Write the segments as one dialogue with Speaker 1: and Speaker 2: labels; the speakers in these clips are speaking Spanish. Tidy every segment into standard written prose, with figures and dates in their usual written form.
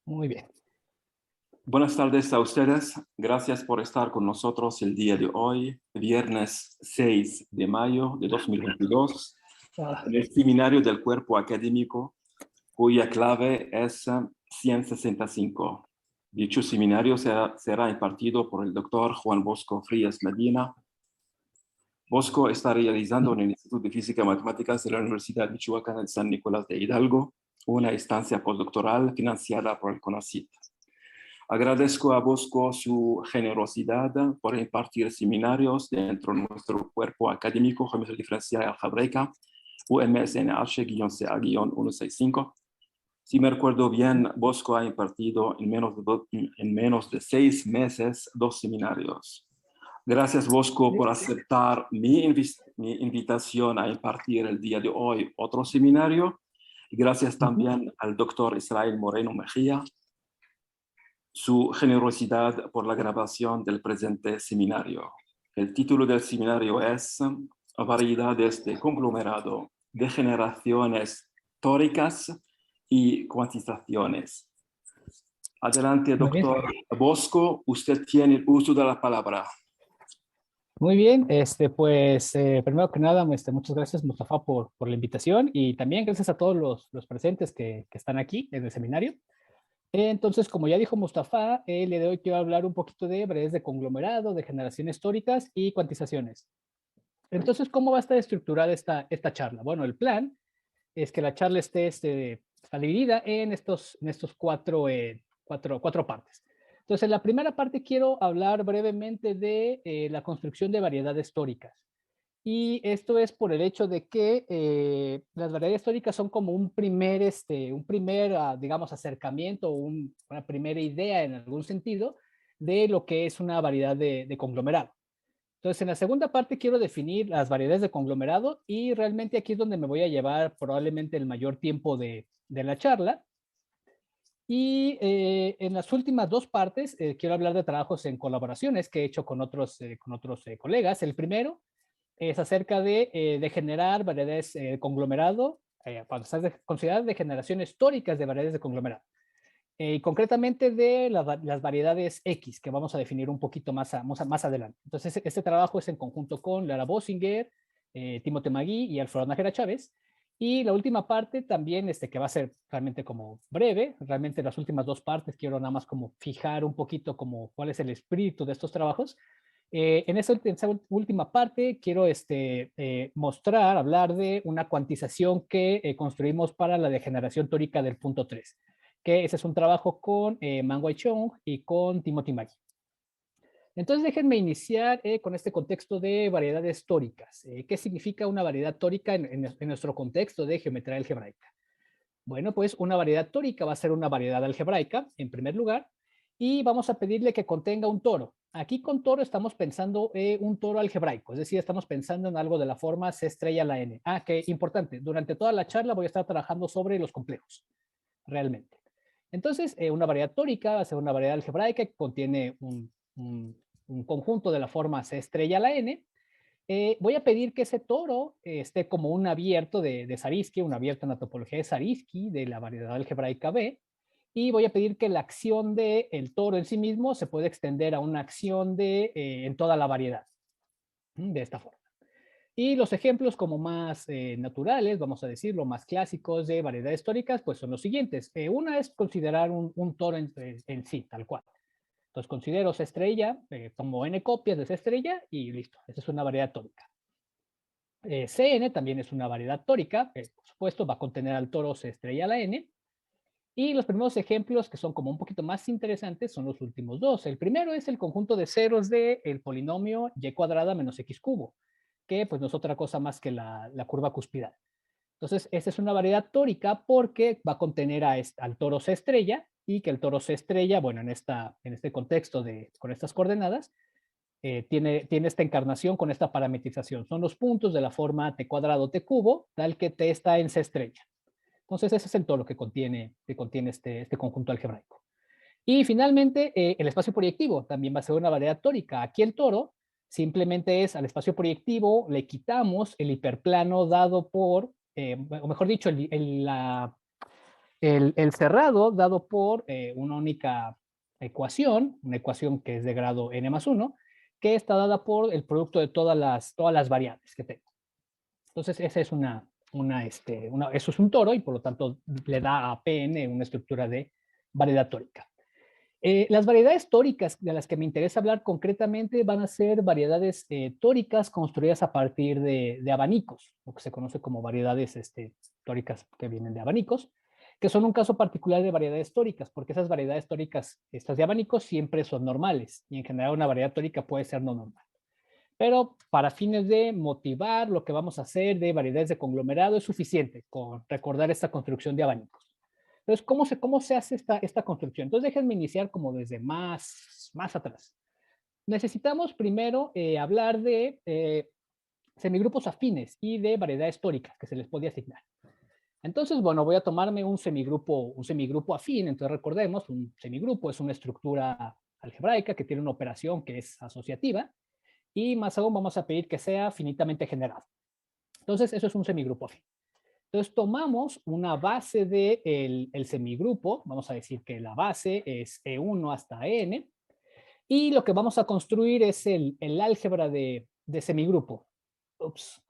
Speaker 1: Muy bien.
Speaker 2: Buenas tardes a ustedes. Gracias por estar con nosotros el día de hoy, viernes 6 de mayo de 2022,
Speaker 1: Ah,
Speaker 2: en el seminario del cuerpo académico, cuya clave es 165. Dicho seminario será impartido por el doctor Juan Bosco Frías Medina. Bosco está realizando en el Instituto de Física y Matemáticas de la Universidad Michoacana de San Nicolás de Hidalgo una estancia postdoctoral financiada por el CONACYT. Agradezco a Bosco su generosidad por impartir seminarios dentro de nuestro cuerpo académico Geometría Diferencial Algebraica, UMSNH-CA-165. Si me recuerdo bien, Bosco ha impartido en menos de 6 meses 2 seminarios. Gracias, Bosco, por aceptar mi invitación a impartir el día de hoy otro seminario. Gracias también al doctor Israel Moreno Mejía, su generosidad por la grabación del presente seminario. El título del seminario es Variedades de conglomerado, degeneraciones tóricas y cuantizaciones. Adelante,
Speaker 1: muy bien.
Speaker 2: doctor Bosco, usted tiene el uso de la palabra.
Speaker 1: Muy bien, pues primero que nada, muchas gracias Mustafa por la invitación y también gracias a todos los presentes que están aquí en el seminario. Entonces, como ya dijo Mustafa, el día de hoy quiero hablar un poquito de variedades de conglomerado, de generaciones históricas y cuantizaciones. Entonces, ¿cómo va a estar estructurada esta charla? Bueno, el plan es que la charla está dividida en estos cuatro partes. Entonces, en la primera parte quiero hablar brevemente de la construcción de variedades tóricas. Y esto es por el hecho de que las variedades tóricas son como digamos, acercamiento, una primera idea en algún sentido de lo que es una variedad de conglomerado. Entonces, en la segunda parte quiero definir las variedades de conglomerado y realmente aquí es donde me voy a llevar probablemente el mayor tiempo de la charla. Y en las últimas dos partes quiero hablar de trabajos en colaboraciones que he hecho con otros colegas. El primero es acerca de generar variedades de conglomerado, cuando se considerar de generaciones históricas de variedades de conglomerado. Y concretamente de las variedades X, que vamos a definir un poquito más adelante. Entonces, este trabajo es en conjunto con Lara Bossinger, Timothée Magui y Alfredo Nájera Chávez. Y la última parte también, que va a ser realmente como breve, realmente las últimas dos partes quiero nada más como fijar un poquito como cuál es el espíritu de estos trabajos. En esa última parte quiero hablar de una cuantización que construimos para la degeneración tórica del punto 3, que ese es un trabajo con Man Wai-Chung y con Timothy Maggi. Entonces déjenme iniciar con este contexto de variedades tóricas. ¿Qué significa una variedad tórica en nuestro contexto de geometría algebraica? Bueno, pues una variedad tórica va a ser una variedad algebraica, en primer lugar, y vamos a pedirle que contenga un toro. Aquí con toro estamos pensando un toro algebraico, es decir, estamos pensando en algo de la forma C estrella a la N. Ah, que importante, durante toda la charla voy a estar trabajando sobre los complejos, realmente. Entonces, una variedad tórica va a ser una variedad algebraica que contiene un conjunto de la forma C estrella a la N. Voy a pedir que ese toro esté como un abierto de Zariski, un abierto en la topología de Zariski de la variedad algebraica B, y voy a pedir que la acción del toro en sí mismo se puede extender a una acción en toda la variedad, de esta forma. Y los ejemplos como más naturales, vamos a decirlo, más clásicos de variedades históricas, pues son los siguientes. Una es considerar un toro en sí, tal cual. Entonces considero C estrella, tomo n copias de C estrella y listo. Esa es una variedad tórica. Cn también es una variedad tórica, por supuesto, va a contener al toro C estrella a la n. Y los primeros ejemplos que son como un poquito más interesantes son los últimos dos. El primero es el conjunto de ceros del polinomio y cuadrada menos x cubo, que pues no es otra cosa más que la curva cuspidal. Entonces, esta es una variedad tórica porque va a contener al toro C estrella y que el toro C estrella, bueno, en este contexto con estas coordenadas, tiene esta encarnación con esta parametrización. Son los puntos de la forma t cuadrado t cubo, tal que t está en C estrella. Entonces, ese es el toro que contiene este conjunto algebraico. Y finalmente, el espacio proyectivo también va a ser una variedad tórica. Aquí el toro simplemente es al espacio proyectivo, le quitamos el hiperplano dado por, o mejor dicho, el cerrado dado por una única ecuación, una ecuación que es de grado n+1, que está dada por el producto de todas las variables que tengo. Entonces, esa es eso es un toro y por lo tanto le da a Pn una estructura de variedad tórica. Las variedades tóricas de las que me interesa hablar concretamente van a ser variedades tóricas construidas a partir de abanicos, lo que se conoce como variedades tóricas que vienen de abanicos, que son un caso particular de variedades tóricas, porque esas variedades tóricas, estas de abanicos, siempre son normales, y en general una variedad tórica puede ser no normal. Pero para fines de motivar lo que vamos a hacer de variedades de conglomerado es suficiente con recordar esta construcción de abanicos. Entonces, ¿cómo se hace esta construcción? Entonces, déjenme iniciar como desde más atrás. Necesitamos primero hablar de semigrupos afines y de variedades tóricas que se les puede asignar. Entonces, bueno, voy a tomarme un semigrupo afín. Entonces, recordemos, un semigrupo es una estructura algebraica que tiene una operación que es asociativa y más aún vamos a pedir que sea finitamente generado. Entonces, eso es un semigrupo afín. Entonces, tomamos una base del semigrupo, vamos a decir que la base es E1 hasta N, y lo que vamos a construir es el álgebra de semigrupo. Ups,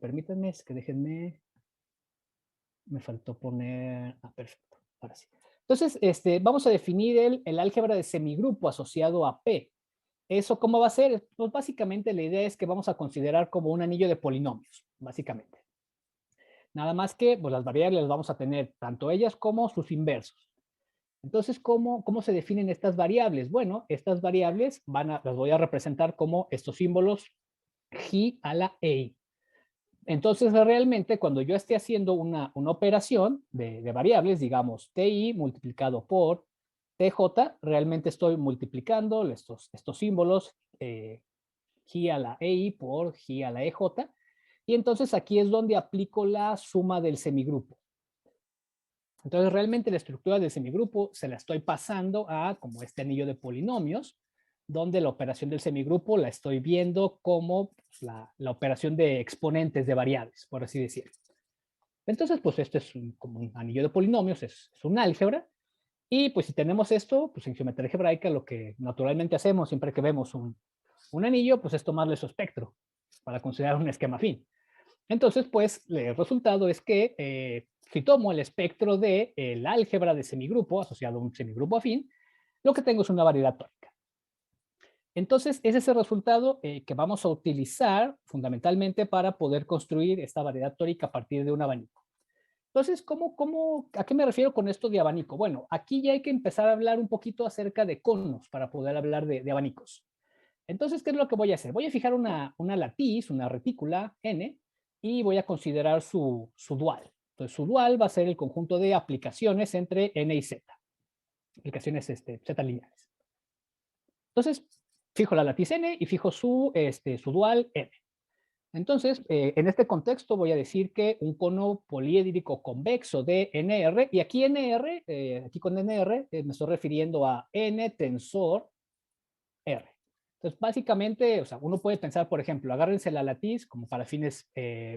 Speaker 1: permítanme, es que déjenme, me faltó poner, perfecto, ahora sí. Entonces, vamos a definir el álgebra de semigrupo asociado a P. ¿Eso cómo va a ser? Pues básicamente la idea es que vamos a considerar como un anillo de polinomios, básicamente. Nada más que pues, las variables las vamos a tener tanto ellas como sus inversos. Entonces, ¿cómo se definen estas variables? Bueno, estas variables las voy a representar como estos símbolos J a la E. Entonces, realmente, cuando yo esté haciendo una operación de variables, digamos, TI multiplicado por TJ, realmente estoy multiplicando estos símbolos J a la EI por J a la EJ, y entonces aquí es donde aplico la suma del semigrupo. Entonces realmente la estructura del semigrupo se la estoy pasando a como este anillo de polinomios, donde la operación del semigrupo la estoy viendo como pues, la operación de exponentes de variables, por así decirlo. Entonces, pues este es como un anillo de polinomios, es un álgebra, y pues si tenemos esto, pues en geometría algebraica lo que naturalmente hacemos siempre que vemos un anillo, pues es tomarle su espectro para considerar un esquema afín. Entonces, pues el resultado es que si tomo el espectro del álgebra de semigrupo asociado a un semigrupo afín, lo que tengo es una variedad tórica. Entonces, ese es el resultado que vamos a utilizar fundamentalmente para poder construir esta variedad tórica a partir de un abanico. Entonces, ¿a qué me refiero con esto de abanico? Bueno, aquí ya hay que empezar a hablar un poquito acerca de conos para poder hablar de abanicos. Entonces, ¿qué es lo que voy a hacer? Voy a fijar una latiz, una retícula n, y voy a considerar su dual. Entonces, su dual va a ser el conjunto de aplicaciones entre n y z. Aplicaciones z lineales. Entonces, fijo la latiz n y fijo su dual n. Entonces, en este contexto voy a decir que un cono poliédrico convexo de NR, y aquí NR, aquí con NR, me estoy refiriendo a N tensor R. Entonces, básicamente, o sea, uno puede pensar, por ejemplo, agárrense la latiz como para fines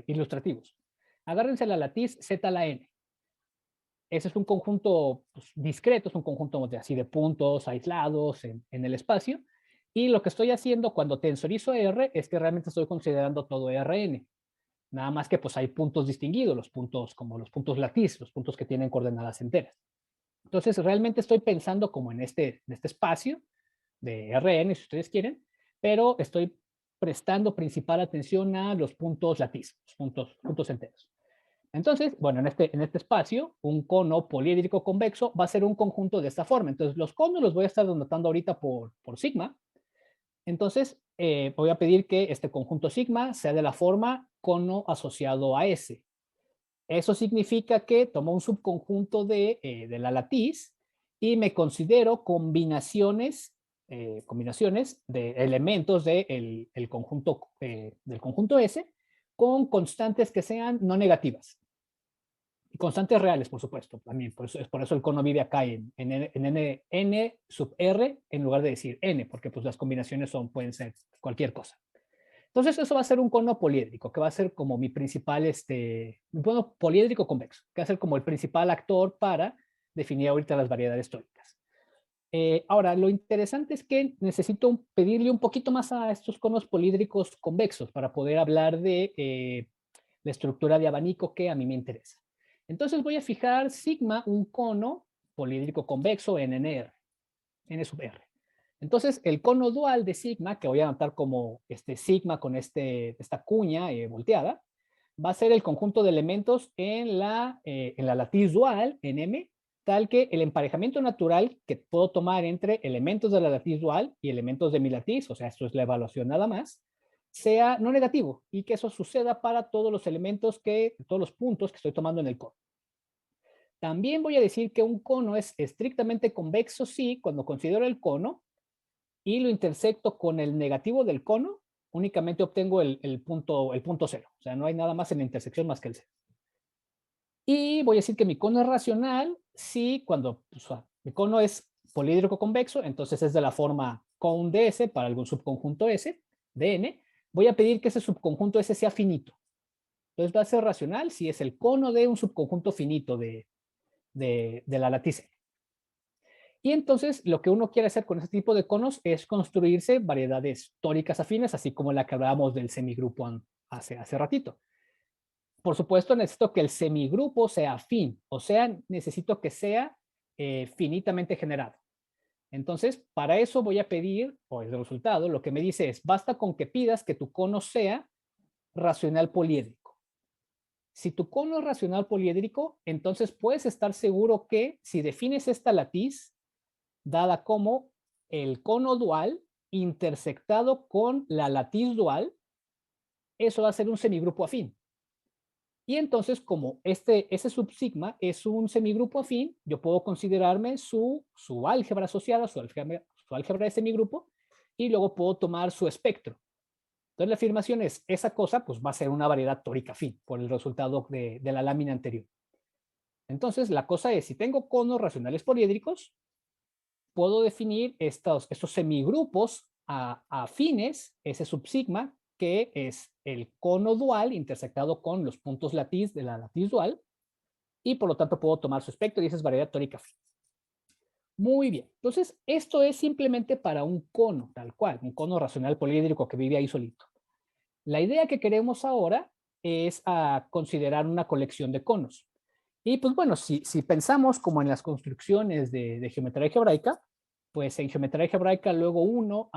Speaker 1: ilustrativos. Agárrense la latiz Z a la N. Ese es un conjunto pues, discreto, es un conjunto así de puntos aislados en el espacio. Y lo que estoy haciendo cuando tensorizo R es que realmente estoy considerando todo Rn. Nada más que pues hay puntos distinguidos, los puntos como los puntos latiz, los puntos que tienen coordenadas enteras. Entonces, realmente estoy pensando como en este espacio de Rn, si ustedes quieren, pero estoy prestando principal atención a los puntos latiz, los puntos enteros. Entonces, bueno, en este espacio, un cono poliédrico convexo va a ser un conjunto de esta forma. Entonces, los conos los voy a estar denotando ahorita por sigma. Entonces, voy a pedir que este conjunto sigma sea de la forma cono asociado a S. Eso significa que tomo un subconjunto de la latiz y me considero combinaciones de elementos del conjunto S con constantes que sean no negativas. Y constantes reales, por supuesto, también. Por eso el cono vive acá en n sub r en lugar de decir n, porque pues las combinaciones pueden ser cualquier cosa. Entonces eso va a ser un cono poliédrico, que va a ser como mi principal, un cono poliédrico convexo, que va a ser como el principal actor para definir ahorita las variedades tóricas. Ahora, lo interesante es que necesito pedirle un poquito más a estos conos poliédricos convexos para poder hablar de la estructura de abanico que a mí me interesa. Entonces voy a fijar sigma, un cono poliédrico convexo en NR, N sub R. Entonces, el cono dual de sigma, que voy a anotar como sigma con esta cuña volteada, va a ser el conjunto de elementos en la latiz dual, en M, tal que el emparejamiento natural que puedo tomar entre elementos de la latiz dual y elementos de mi latiz, o sea, esto es la evaluación nada más, sea no negativo y que eso suceda para todos los elementos todos los puntos que estoy tomando en el cono. También voy a decir que un cono es estrictamente convexo, sí, cuando considero el cono y lo intersecto con el negativo del cono, únicamente obtengo el punto cero. O sea, no hay nada más en la intersección más que el cero. Y voy a decir que mi cono es racional si cuando mi cono es poliédrico convexo, entonces es de la forma con ds para algún subconjunto S de n. Voy a pedir que ese subconjunto S sea finito. Entonces va a ser racional si es el cono de un subconjunto finito de la latiz n. Y entonces lo que uno quiere hacer con este tipo de conos es construirse variedades tóricas afines, así como la que hablábamos del semigrupo hace ratito. Por supuesto, necesito que el semigrupo sea afín, o sea, necesito que sea finitamente generado. Entonces, para eso voy a pedir, o el resultado, lo que me dice es, basta con que pidas que tu cono sea racional poliédrico. Si tu cono es racional poliédrico, entonces puedes estar seguro que si defines esta latiz, dada como el cono dual intersectado con la latiz dual, eso va a ser un semigrupo afín. Y entonces, como ese subsigma es un semigrupo afín, yo puedo considerarme su álgebra asociada, su álgebra de semigrupo, y luego puedo tomar su espectro. Entonces la afirmación es, esa cosa pues va a ser una variedad tórica afín, por el resultado de la lámina anterior. Entonces la cosa es, si tengo conos racionales poliédricos, puedo definir estos semigrupos afines, ese subsigma, que es el cono dual intersectado con los puntos latiz de la latiz dual, y por lo tanto puedo tomar su espectro y esa es variedad tórica afín. Muy bien, entonces esto es simplemente para un cono, tal cual, un cono racional poliédrico que vive ahí solito. La idea que queremos ahora es considerar una colección de conos. Y pues bueno, si pensamos como en las construcciones de geometría algebraica, pues en geometría algebraica luego uno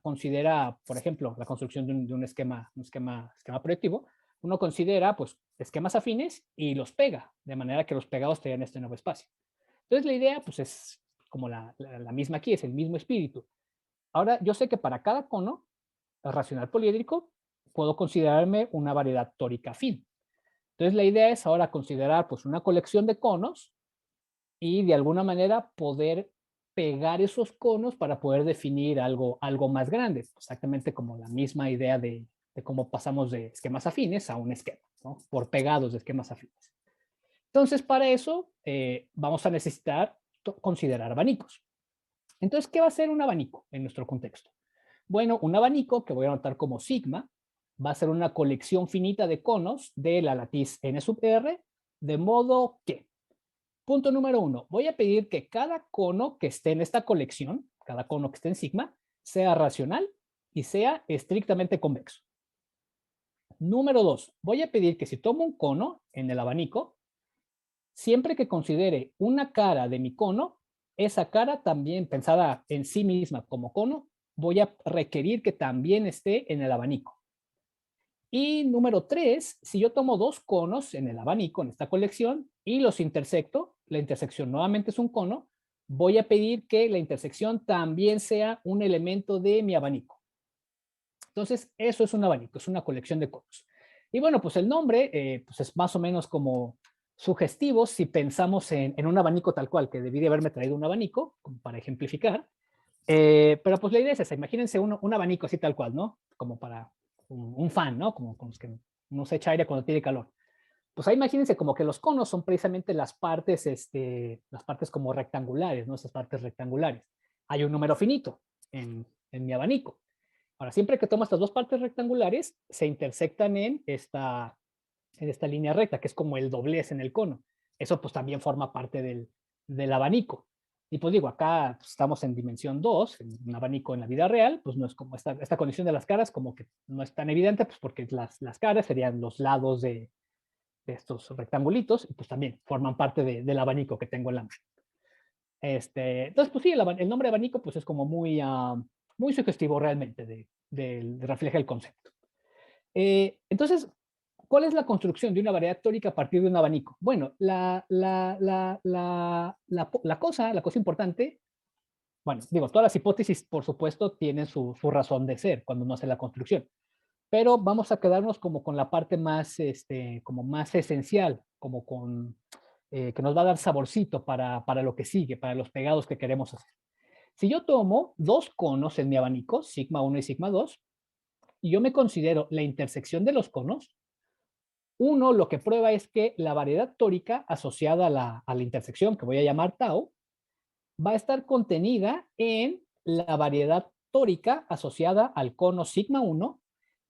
Speaker 1: considera, por ejemplo, la construcción de un esquema proyectivo, uno considera pues esquemas afines y los pega, de manera que los pegados tengan este nuevo espacio. Entonces la idea pues es como la misma aquí, es el mismo espíritu. Ahora yo sé que para cada cono racional poliédrico puedo considerarme una variedad tórica afín. Entonces la idea es ahora considerar pues una colección de conos y de alguna manera poder pegar esos conos para poder definir algo más grande, exactamente como la misma idea de cómo pasamos de esquemas afines a un esquema, ¿no? Por pegados de esquemas afines. Entonces para eso vamos a necesitar considerar abanicos. Entonces, ¿qué va a ser un abanico en nuestro contexto? Bueno, un abanico que voy a anotar como sigma va a ser una colección finita de conos de la latiz n sub r, de modo que, punto número 1, voy a pedir que cada cono que esté en esta colección, cada cono que esté en sigma, sea racional y sea estrictamente convexo. Número 2, voy a pedir que si tomo un cono en el abanico, siempre que considere una cara de mi cono, esa cara también pensada en sí misma como cono, voy a requerir que también esté en el abanico. Y número 3, si yo tomo dos conos en el abanico, en esta colección, y los intersecto, la intersección nuevamente es un cono, voy a pedir que la intersección también sea un elemento de mi abanico. Entonces, eso es un abanico, es una colección de conos. Y bueno, pues el nombre pues es más o menos como sugestivo si pensamos en un abanico tal cual, que debí de haberme traído un abanico, como para ejemplificar. Pero pues la idea es esa, imagínense un abanico así tal cual, ¿no? Como para un fan, ¿no? Como con los que uno se echa aire cuando tiene calor. Pues ahí imagínense como que los conos son precisamente las partes como rectangulares, ¿no? Esas partes rectangulares. Hay un número finito en mi abanico. Ahora, siempre que tomo estas dos partes rectangulares, se intersectan en esta línea recta, que es como el doblez en el cono. Eso pues también forma parte del abanico. Y pues digo, acá pues, estamos en dimensión 2, en un abanico en la vida real, pues no es como esta condición de las caras, como que no es tan evidente, pues porque las caras serían los lados de estos rectangulitos, y pues también forman parte del abanico que tengo en la mano. Entonces, pues sí, el nombre abanico pues es como muy, muy sugestivo realmente, refleja el concepto. Entonces, ¿cuál es la construcción de una variedad tórica a partir de un abanico? Bueno, la cosa importante, bueno, digo, todas las hipótesis, por supuesto, tienen su razón de ser cuando uno hace la construcción, pero vamos a quedarnos como con la parte más, como más esencial, como con, que nos va a dar saborcito para lo que sigue, para los pegados que queremos hacer. Si yo tomo dos conos en mi abanico, sigma 1 y sigma 2, y yo me considero la intersección de los conos, uno lo que prueba es que la variedad tórica asociada a la intersección, que voy a llamar tau, va a estar contenida en la variedad tórica asociada al cono sigma 1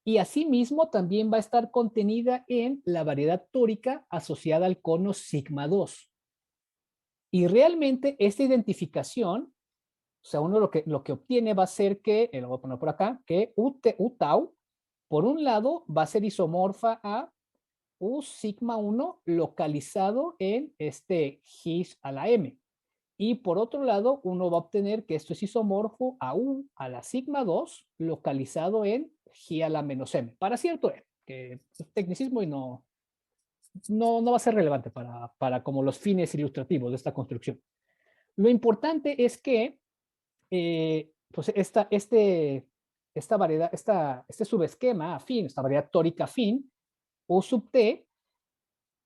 Speaker 1: y asimismo también va a estar contenida en la variedad tórica asociada al cono sigma 2. Y realmente esta identificación, o sea, uno lo que obtiene va a ser que, lo voy a poner por acá, que U tau, por un lado, va a ser isomorfa a U sigma 1 localizado en este GIS a la M. Y por otro lado, uno va a obtener que esto es isomorfo a U a la sigma 2 localizado en G a la menos M. Para cierto M, que es tecnicismo y no va a ser relevante para como los fines ilustrativos de esta construcción. Lo importante es que pues esta variedad, este subesquema afín, esta variedad tórica afín, O sub T,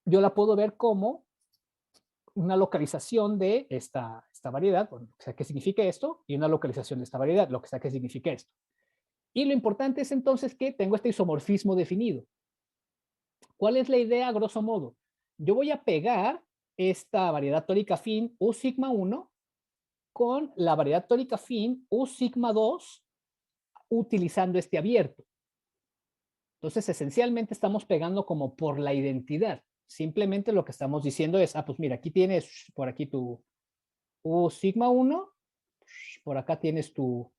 Speaker 1: yo la puedo ver como una localización de esta variedad, bueno, lo que sea que signifique esto, y una localización de esta variedad, lo que sea que signifique esto. Y lo importante es entonces que tengo este isomorfismo definido. ¿Cuál es la idea a grosso modo? Yo voy a pegar esta variedad tórica afín U sigma 1 con la variedad tórica afín U sigma 2 utilizando este abierto. Entonces, esencialmente estamos pegando como por la identidad. Simplemente lo que estamos diciendo es, pues mira, aquí tienes por aquí tu U sigma 1, por acá tienes tu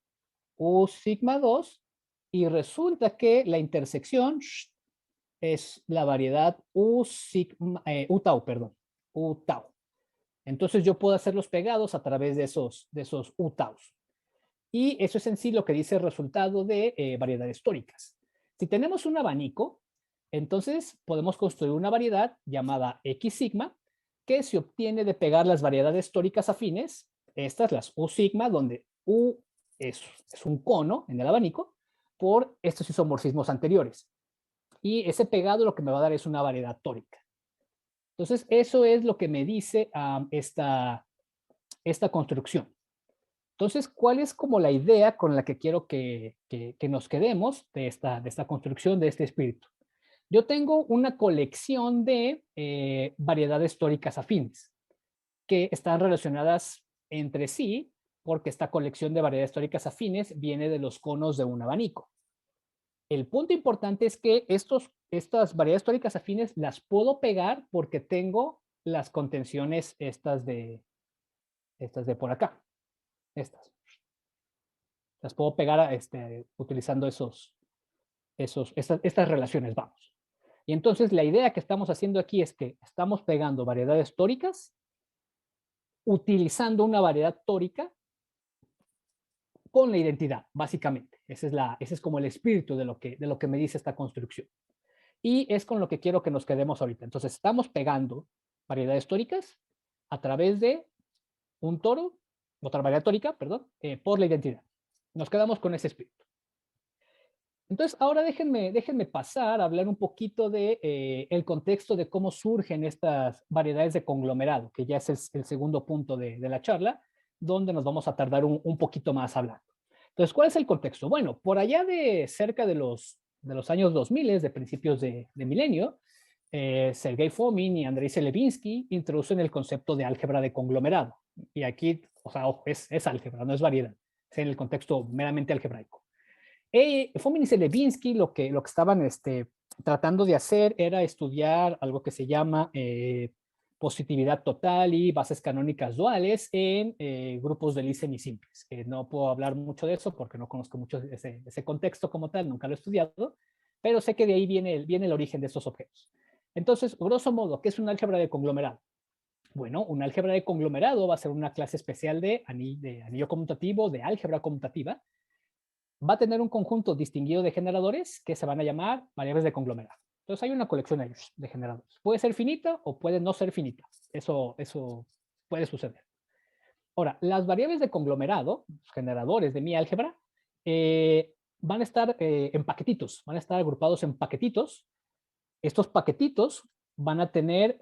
Speaker 1: U sigma 2, y resulta que la intersección es la variedad U, sigma, U tau, perdón, U tau. Entonces yo puedo hacer los pegados a través de esos U taus. Y eso es en sí lo que dice el resultado de variedades tóricas. Si tenemos un abanico, entonces podemos construir una variedad llamada X sigma, que se obtiene de pegar las variedades tóricas afines, estas las U sigma, donde U es un cono en el abanico, por estos isomorfismos anteriores. Y ese pegado lo que me va a dar es una variedad tórica. Entonces, eso es lo que me dice esta construcción. Entonces, ¿cuál es como la idea con la que quiero que nos quedemos de esta construcción, de este espíritu? Yo tengo una colección de variedades tóricas afines que están relacionadas entre sí porque esta colección de variedades tóricas afines viene de los conos de un abanico. El punto importante es que estas variedades tóricas afines las puedo pegar porque tengo las contenciones estas de por acá, estas. Las puedo pegar utilizando estas relaciones, vamos. Y entonces la idea que estamos haciendo aquí es que estamos pegando variedades tóricas utilizando una variedad tórica con la identidad, básicamente. Ese es como el espíritu de lo que me dice esta construcción. Y es con lo que quiero que nos quedemos ahorita. Entonces estamos pegando variedades tóricas a través de un toro, otra variedad tórica, perdón, por la identidad. Nos quedamos con ese espíritu. Entonces, ahora déjenme pasar a hablar un poquito de el contexto de cómo surgen estas variedades de conglomerado, que ya es el segundo punto de la charla, donde nos vamos a tardar un poquito más hablando. Entonces, ¿cuál es el contexto? Bueno, por allá de cerca de los años 2000, de principios de milenio, Sergei Fomin y Andrei Selevinsky introducen el concepto de álgebra de conglomerado. Y aquí, o sea, es álgebra, no es variedad, es en el contexto meramente algebraico. Fomin y Levinsky lo que estaban tratando de hacer era estudiar algo que se llama positividad total y bases canónicas duales en grupos de Lie semisimples, que no puedo hablar mucho de eso porque no conozco mucho ese contexto como tal, nunca lo he estudiado, pero sé que de ahí viene el origen de estos objetos. Entonces, grosso modo, ¿qué es un álgebra de conglomerado? Bueno, un álgebra de conglomerado va a ser una clase especial de anillo conmutativo, de álgebra conmutativa. Va a tener un conjunto distinguido de generadores que se van a llamar variables de conglomerado. Entonces hay una colección de generadores. Puede ser finita o puede no ser finita. Eso puede suceder. Ahora, las variables de conglomerado, los generadores de mi álgebra, van a estar en paquetitos, van a estar agrupados en paquetitos. Estos paquetitos van a tener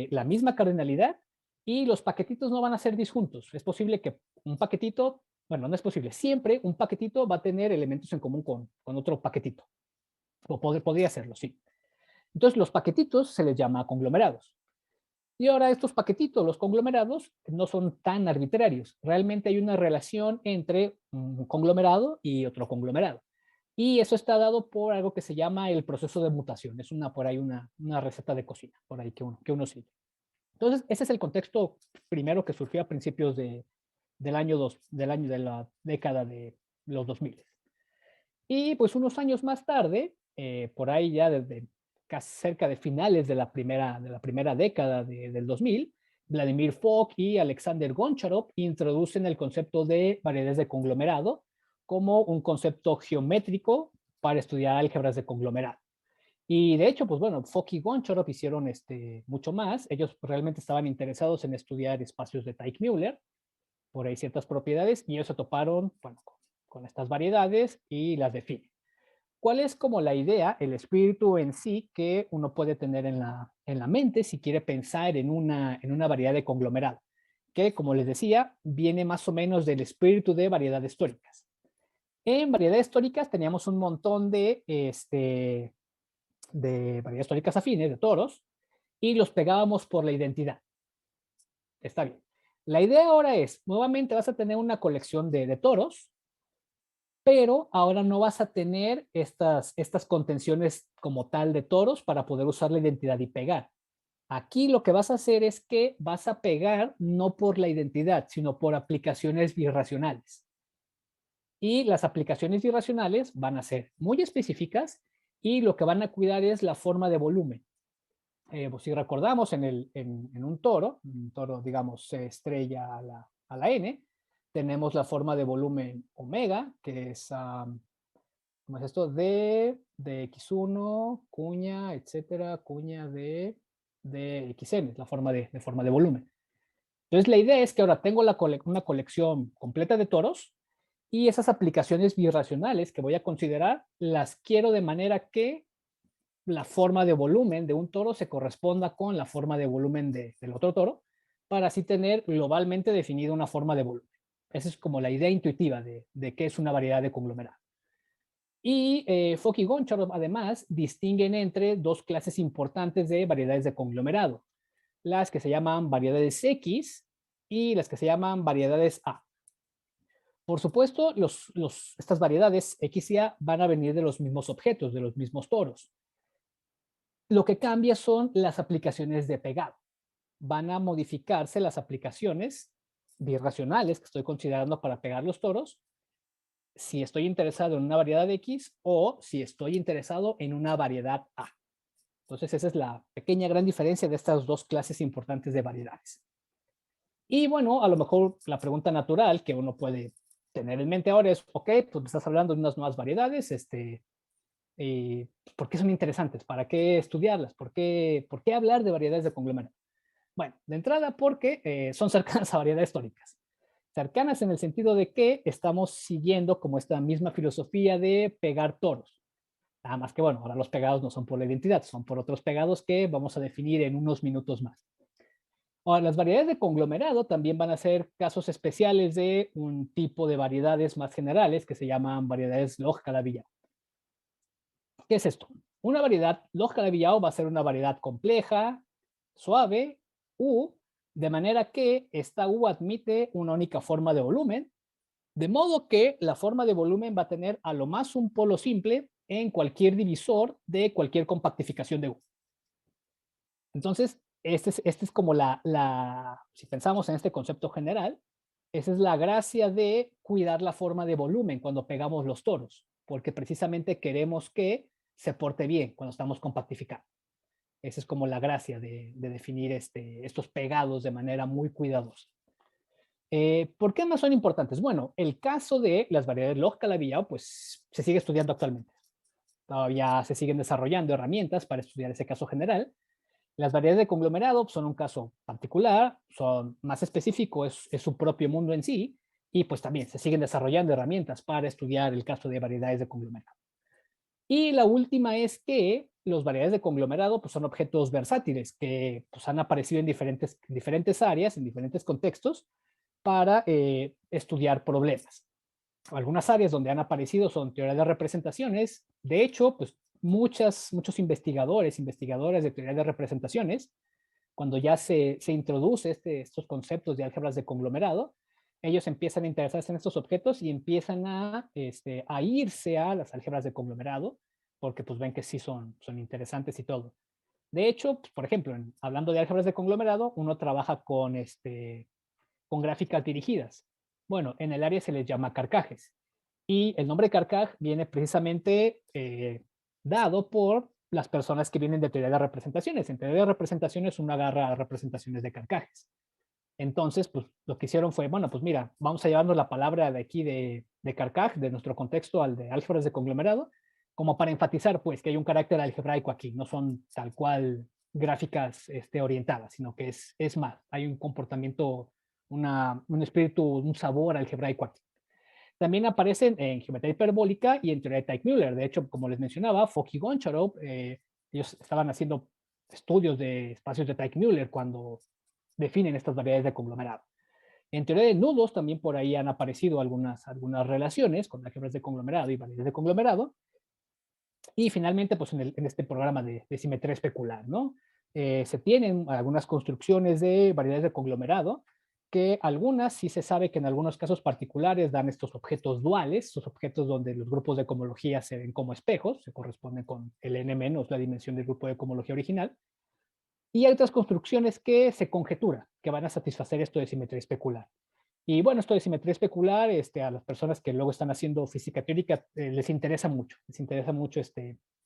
Speaker 1: la misma cardinalidad y los paquetitos no van a ser disjuntos. Es posible que un paquetito, bueno, no es posible, siempre un paquetito va a tener elementos en común con otro paquetito. O podría serlo, sí. Entonces, los paquetitos se les llama conglomerados. Y ahora estos paquetitos, los conglomerados, no son tan arbitrarios. Realmente hay una relación entre un conglomerado y otro conglomerado. Y eso está dado por algo que se llama el proceso de mutación. Es por ahí una receta de cocina, por ahí que uno sigue. Entonces, ese es el contexto primero que surgió a principios de la década de los 2000. Y pues unos años más tarde, por ahí ya desde casi cerca de finales de la primera década del 2000, Vladimir Fock y Alexander Goncharov introducen el concepto de variedades de conglomerado como un concepto geométrico para estudiar álgebras de conglomerado. Y de hecho, pues bueno, Fock y Goncharov hicieron mucho más. Ellos realmente estaban interesados en estudiar espacios de Teichmüller, por ahí ciertas propiedades, y ellos se toparon, bueno, con estas variedades y las definen. ¿Cuál es como la idea, el espíritu en sí que uno puede tener en la mente si quiere pensar en una variedad de conglomerado? Que, como les decía, viene más o menos del espíritu de variedades tóricas. En variedades tóricas teníamos un montón de variedades tóricas afines, de toros, y los pegábamos por la identidad. Está bien. La idea ahora es, nuevamente vas a tener una colección de toros, pero ahora no vas a tener estas contenciones como tal de toros para poder usar la identidad y pegar. Aquí lo que vas a hacer es que vas a pegar no por la identidad, sino por aplicaciones birracionales. Y las aplicaciones irracionales van a ser muy específicas y lo que van a cuidar es la forma de volumen. Pues si recordamos en un toro, digamos se estrella a la n, tenemos la forma de volumen omega, que es, ¿cómo es esto? De x1, cuña, etcétera, cuña de xn, la forma de volumen. Entonces la idea es que ahora tengo una colección completa de toros y esas aplicaciones birracionales que voy a considerar las quiero de manera que la forma de volumen de un toro se corresponda con la forma de volumen del otro toro para así tener globalmente definida una forma de volumen. Esa es como la idea intuitiva de qué es una variedad de conglomerado. Y Fock y Goncharov además distinguen entre dos clases importantes de variedades de conglomerado, las que se llaman variedades X y las que se llaman variedades A. Por supuesto, estas variedades X y A van a venir de los mismos objetos, de los mismos toros. Lo que cambia son las aplicaciones de pegado. Van a modificarse las aplicaciones birracionales que estoy considerando para pegar los toros, si estoy interesado en una variedad X o si estoy interesado en una variedad A. Entonces, esa es la pequeña gran diferencia de estas dos clases importantes de variedades. Y bueno, a lo mejor la pregunta natural que uno puede tener en mente ahora es, ok, pues me estás hablando de unas nuevas variedades, ¿por qué son interesantes? ¿Para qué estudiarlas? ¿Por qué hablar de variedades de conglomerado? Bueno, de entrada porque son cercanas a variedades tóricas. Cercanas en el sentido de que estamos siguiendo como esta misma filosofía de pegar toros. Nada más que, bueno, ahora los pegados no son por la identidad, son por otros pegados que vamos a definir en unos minutos más. Ahora, las variedades de conglomerado también van a ser casos especiales de un tipo de variedades más generales que se llaman variedades Log-Calabi-Yau. ¿Qué es esto? Una variedad Log-Calabi-Yau va a ser una variedad compleja, suave, U, de manera que esta U admite una única forma de volumen, De modo que la forma de volumen va a tener a lo más un polo simple en cualquier divisor de cualquier compactificación de U. Entonces, este es como si pensamos en este concepto general, esa es la gracia de cuidar la forma de volumen cuando pegamos los toros, porque precisamente queremos que se porte bien cuando estamos compactificando. Esa es como la gracia de definir estos pegados de manera muy cuidadosa. ¿Por qué más son importantes? Bueno, el caso de las variedades Log-Calabi-Yau, pues se sigue estudiando actualmente. Todavía se siguen desarrollando herramientas para estudiar ese caso general. Las variedades de conglomerado son un caso particular, son más específico, es su propio mundo en sí, y pues también se siguen desarrollando herramientas para estudiar el caso de variedades de conglomerado. Y la última es que las variedades de conglomerado pues, son objetos versátiles que pues, han aparecido en diferentes áreas, en diferentes contextos, para estudiar problemas. Algunas áreas donde han aparecido son teoría de representaciones. De hecho, pues muchos investigadores, investigadoras de teoría de representaciones, cuando ya se introduce estos conceptos de álgebras de conglomerado, ellos empiezan a interesarse en estos objetos y empiezan a irse a las álgebras de conglomerado, porque pues ven que sí son interesantes y todo. De hecho, pues, por ejemplo, hablando de álgebras de conglomerado, uno trabaja con gráficas dirigidas. Bueno, en el área se les llama carcajes. Y el nombre carcaj viene precisamente dado por las personas que vienen de teoría de representaciones. En teoría de representaciones uno agarra representaciones de carcajes. Entonces, pues lo que hicieron fue, bueno, pues mira, vamos a llevarnos la palabra de aquí de carcaj, de nuestro contexto al de álgebras de conglomerado, como para enfatizar pues que hay un carácter algebraico aquí, no son tal cual gráficas orientadas, sino que es más, hay un comportamiento, un espíritu, un sabor algebraico aquí. También aparecen en geometría hiperbólica y en teoría de Teichmüller. De hecho, como les mencionaba, Fock y Goncharov, ellos estaban haciendo estudios de espacios de Teichmüller cuando definen estas variedades de conglomerado. En teoría de nudos también por ahí han aparecido algunas relaciones con álgebras de conglomerado y variedades de conglomerado. Y finalmente, pues en este programa de simetría especular, ¿no? Se tienen algunas construcciones de variedades de conglomerado, que algunas sí se sabe que en algunos casos particulares dan estos objetos duales, estos objetos donde los grupos de cohomología se ven como espejos, se corresponden con el n menos la dimensión del grupo de cohomología original, y hay otras construcciones que se conjetura que van a satisfacer esto de simetría especular. Y bueno, esto de simetría especular, a las personas que luego están haciendo física teórica, les interesa mucho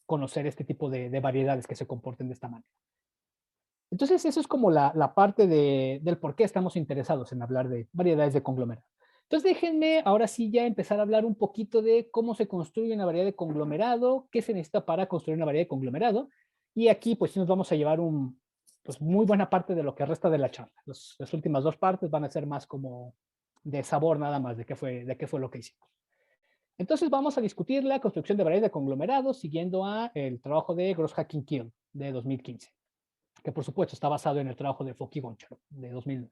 Speaker 1: conocer este tipo de variedades que se comporten de esta manera. Entonces, eso es como la parte del por qué estamos interesados en hablar de variedades de conglomerado. Entonces, déjenme ahora sí ya empezar a hablar un poquito de cómo se construye una variedad de conglomerado, qué se necesita para construir una variedad de conglomerado. Y aquí, pues, sí nos vamos a llevar pues, muy buena parte de lo que resta de la charla. Las últimas dos partes van a ser más como de sabor nada más, de qué fue lo que hicimos. Entonces, vamos a discutir la construcción de variedades de conglomerados siguiendo a el trabajo de Gross-Hacking-Kill de 2015. Que por supuesto está basado en el trabajo de Fock y Goncharov de 2009.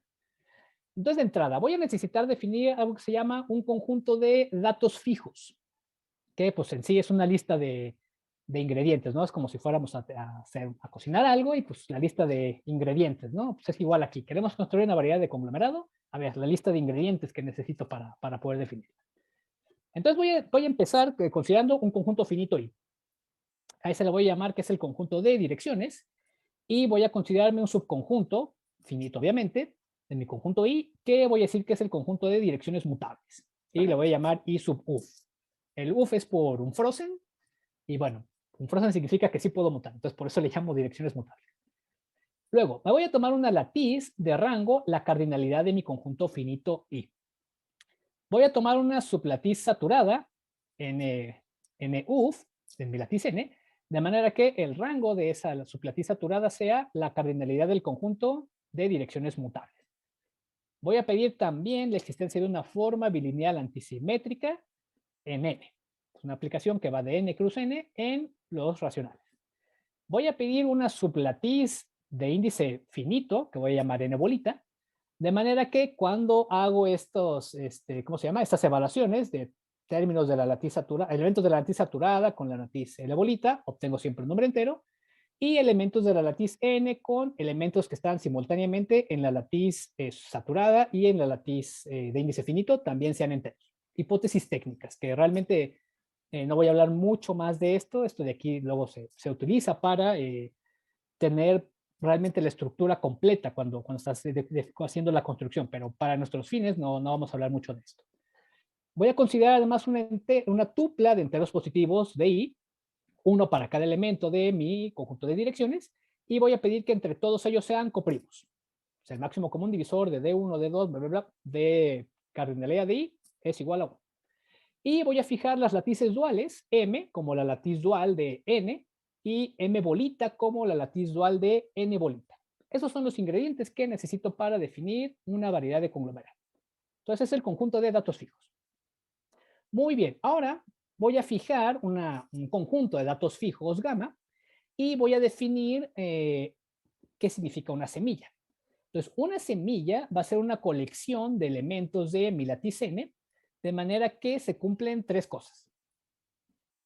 Speaker 1: Entonces, de entrada, voy a necesitar definir algo que se llama un conjunto de datos fijos, que pues en sí es una lista de ingredientes, ¿no? Es como si fuéramos a cocinar algo y pues la lista de ingredientes, ¿no? Pues es igual aquí. Queremos construir una variedad de conglomerado. A ver, la lista de ingredientes que necesito para poder definir. Entonces voy a empezar considerando un conjunto finito I. A ese le voy a llamar que es el conjunto de direcciones. Y voy a considerarme un subconjunto, finito obviamente, en mi conjunto I, que voy a decir que es el conjunto de direcciones mutables. Y le voy a llamar I sub UF. El UF es por un frozen, y bueno, un frozen significa que sí puedo mutar, entonces por eso le llamo direcciones mutables. Luego, me voy a tomar una latiz de rango, la cardinalidad de mi conjunto finito I. Voy a tomar una sublatiz saturada, N UF, en mi latiz N, de manera que el rango de esa sublatiz saturada sea la cardinalidad del conjunto de direcciones mutables. Voy a pedir también la existencia de una forma bilineal antisimétrica en N. Es una aplicación que va de N cruz N en los racionales. Voy a pedir una sublatiz de índice finito, que voy a llamar N bolita, de manera que cuando hago estas evaluaciones de términos de la latiz saturada, elementos de la latiz saturada con la latiz L bolita, obtengo siempre un número entero, y elementos de la latiz N con elementos que están simultáneamente en la latiz saturada y en la latiz de índice finito también sean enteros. hipótesis técnicas, que realmente no voy a hablar mucho más de esto. Esto de aquí luego se utiliza para tener realmente la estructura completa cuando estás haciendo la construcción, pero para nuestros fines no vamos a hablar mucho de esto. Voy a considerar además una tupla de enteros positivos de i, uno para cada elemento de mi conjunto de direcciones, y voy a pedir que entre todos ellos sean coprimos. O sea, el máximo común divisor de D1, D2, bla, bla, bla, de cardinalidad de I es igual a 1. Y voy a fijar las latices duales, M como la latiz dual de N y M bolita como la latiz dual de N bolita. Esos son los ingredientes que necesito para definir una variedad de conglomerado. Entonces es el conjunto de datos fijos. Muy bien, ahora voy a fijar un conjunto de datos fijos gamma y voy a definir qué significa una semilla. Entonces, una semilla va a ser una colección de elementos de mi latiz n, de manera que se cumplen tres cosas.